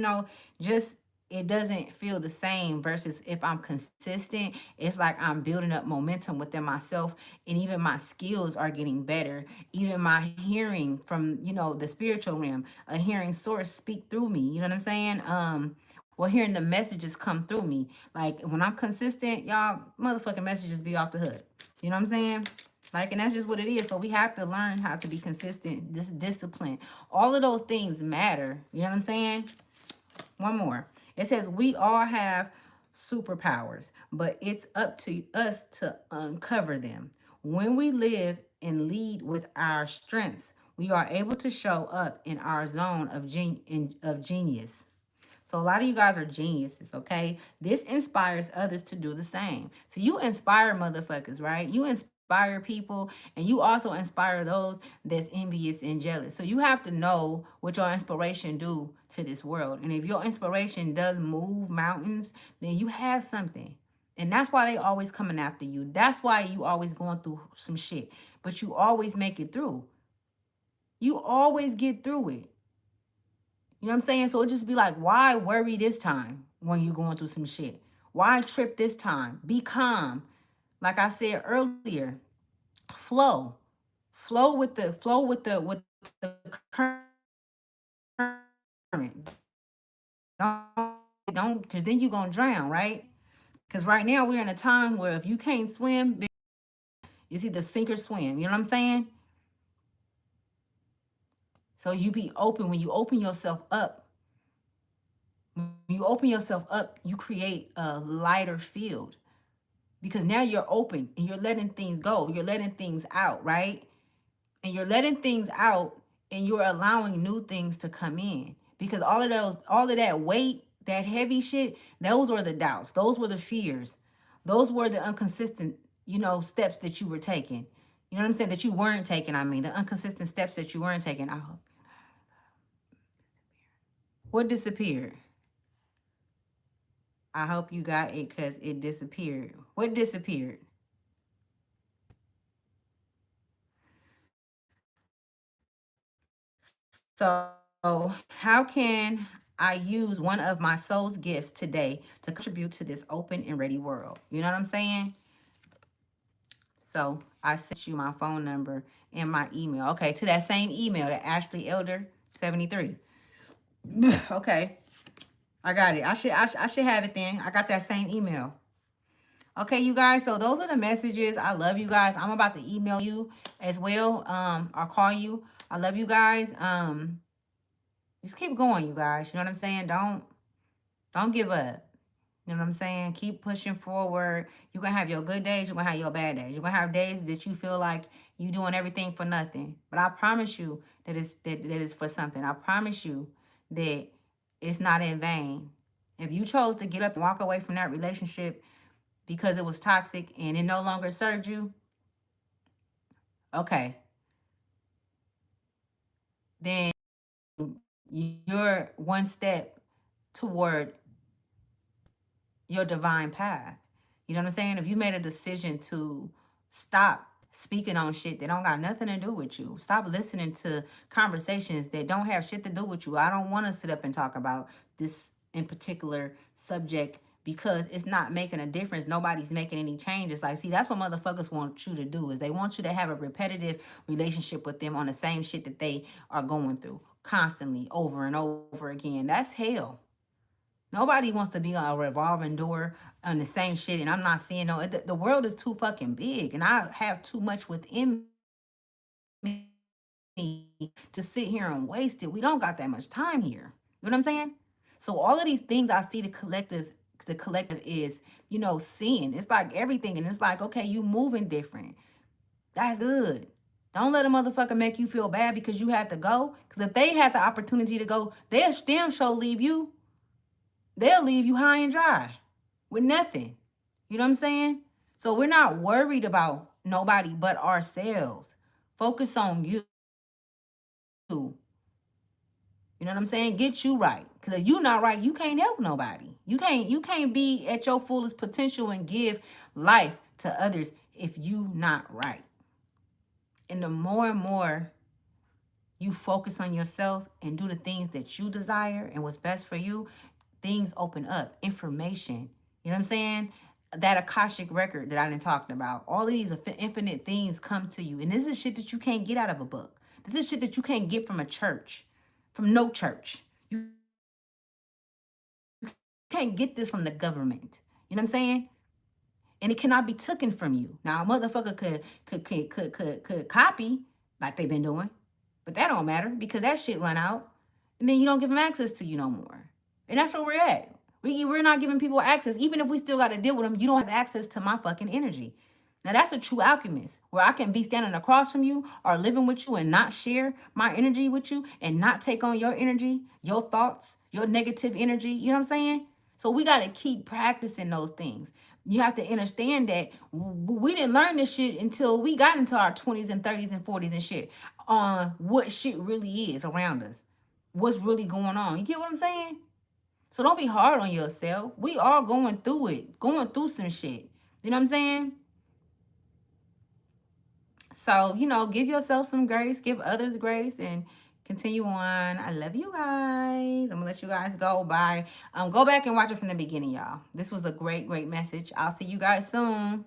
just it doesn't feel the same versus if I'm consistent. It's like I'm building up momentum within myself, and even my skills are getting better. Even my hearing from, the spiritual realm, a hearing source speak through me. You know what I'm saying? Well, hearing the messages come through me. Like when I'm consistent, y'all, motherfucking messages be off the hook. You know what I'm saying? Like, and that's just what it is. So we have to learn how to be consistent, discipline. All of those things matter. You know what I'm saying? One more. It says we all have superpowers, but it's up to us to uncover them. When we live and lead with our strengths, we are able to show up in our zone of genius. So a lot of you guys are geniuses, okay? This inspires others to do the same. So you inspire motherfuckers, right? You inspire people, and you also inspire those that's envious and jealous. So you have to know what your inspiration do to this world. And if your inspiration does move mountains, then you have something. And that's why they always coming after you. That's why you always going through some shit. But you always make it through. You always get through it. You know what I'm saying? So it just be like, why worry this time when you're going through some shit? Why trip this time? Be calm. Like I said earlier, flow. Flow with the current. Don't because then you're gonna drown, right? Because right now we're in a time where if you can't swim, it's either sink or swim. You know what I'm saying? So you be open. When you open yourself up, you create a lighter field because now you're open and you're letting things go. You're letting things out, right? And you're letting things out and you're allowing new things to come in because all of that weight, that heavy shit, those were the doubts. Those were the fears. Those were the inconsistent, steps that you were taking. You know what I'm saying? That you weren't taking. I mean, the inconsistent steps that you weren't taking. I hope. What disappeared? I hope you got it because it disappeared. What disappeared? So, how can I use one of my soul's gifts today to contribute to this open and ready world? You know what I'm saying? So, I sent you my phone number and my email. Okay, to that same email, that Ashley Elder 73. Okay, I got it. I should have it then. I got that same email. Okay, you guys. So those are the messages. I love you guys. I'm about to email you as well. Or call you. I love you guys. Just keep going, you guys. You know what I'm saying? Don't give up. You know what I'm saying? Keep pushing forward. You're gonna have your good days, you're gonna have your bad days. You're gonna have days that you feel like you doing everything for nothing. But I promise you that it's for something. I promise you that it's not in vain. If you chose to get up and walk away from that relationship because it was toxic and it no longer served you, okay, then you're one step toward your divine path. You know what I'm saying? If you made a decision to stop speaking on shit that don't got nothing to do with you, stop listening to conversations that don't have shit to do with you. I don't want to sit up and talk about this in particular subject because it's not making a difference. Nobody's making any changes. Like, see, that's what motherfuckers want you to do is they want you to have a repetitive relationship with them on the same shit that they are going through. constantly over and over again. That's hell. Nobody wants to be on a revolving door on the same shit. And I'm not saying no, the world is too fucking big. And I have too much within me to sit here and waste it. We don't got that much time here. You know what I'm saying? So all of these things I see the collective is, you know, seeing. It's like everything. And it's like, okay, you moving different. That's good. Don't let a motherfucker make you feel bad because you had to go. Because if they had the opportunity to go, they'll damn sure leave you. They'll leave you high and dry with nothing. You know what I'm saying? So we're not worried about nobody but ourselves. Focus on you. You know what I'm saying? Get you right. Because if you not right, you can't help nobody. You can't be at your fullest potential and give life to others if you not right. And the more and more you focus on yourself and do the things that you desire and what's best for you, things open up. Information. You know what I'm saying? That Akashic record that I done talked about. All of these infinite things come to you. And this is shit that you can't get out of a book. This is shit that you can't get from a church. From no church. You can't get this from the government. You know what I'm saying? And it cannot be taken from you. Now, a motherfucker could copy like they've been doing, but that don't matter because that shit run out, and then you don't give them access to you no more. And that's where we're at. We're not giving people access, even if we still got to deal with them. You don't have access to my fucking energy. Now that's a true alchemist, where I can be standing across from you or living with you and not share my energy with you and not take on your energy, your thoughts, your negative energy. You know what I'm saying? So we got to keep practicing those things. You have to understand that we didn't learn this shit until we got into our 20s and 30s and 40s and shit on what shit really is around us. What's really going on. You get what I'm saying? So don't be hard on yourself. We are going through it, going through some shit. You know what I'm saying? So, you know, give yourself some grace, give others grace, and continue on. I love you guys. I'm gonna let you guys go. Bye. Go back and watch it from the beginning, y'all. This was a great, great message. I'll see you guys soon.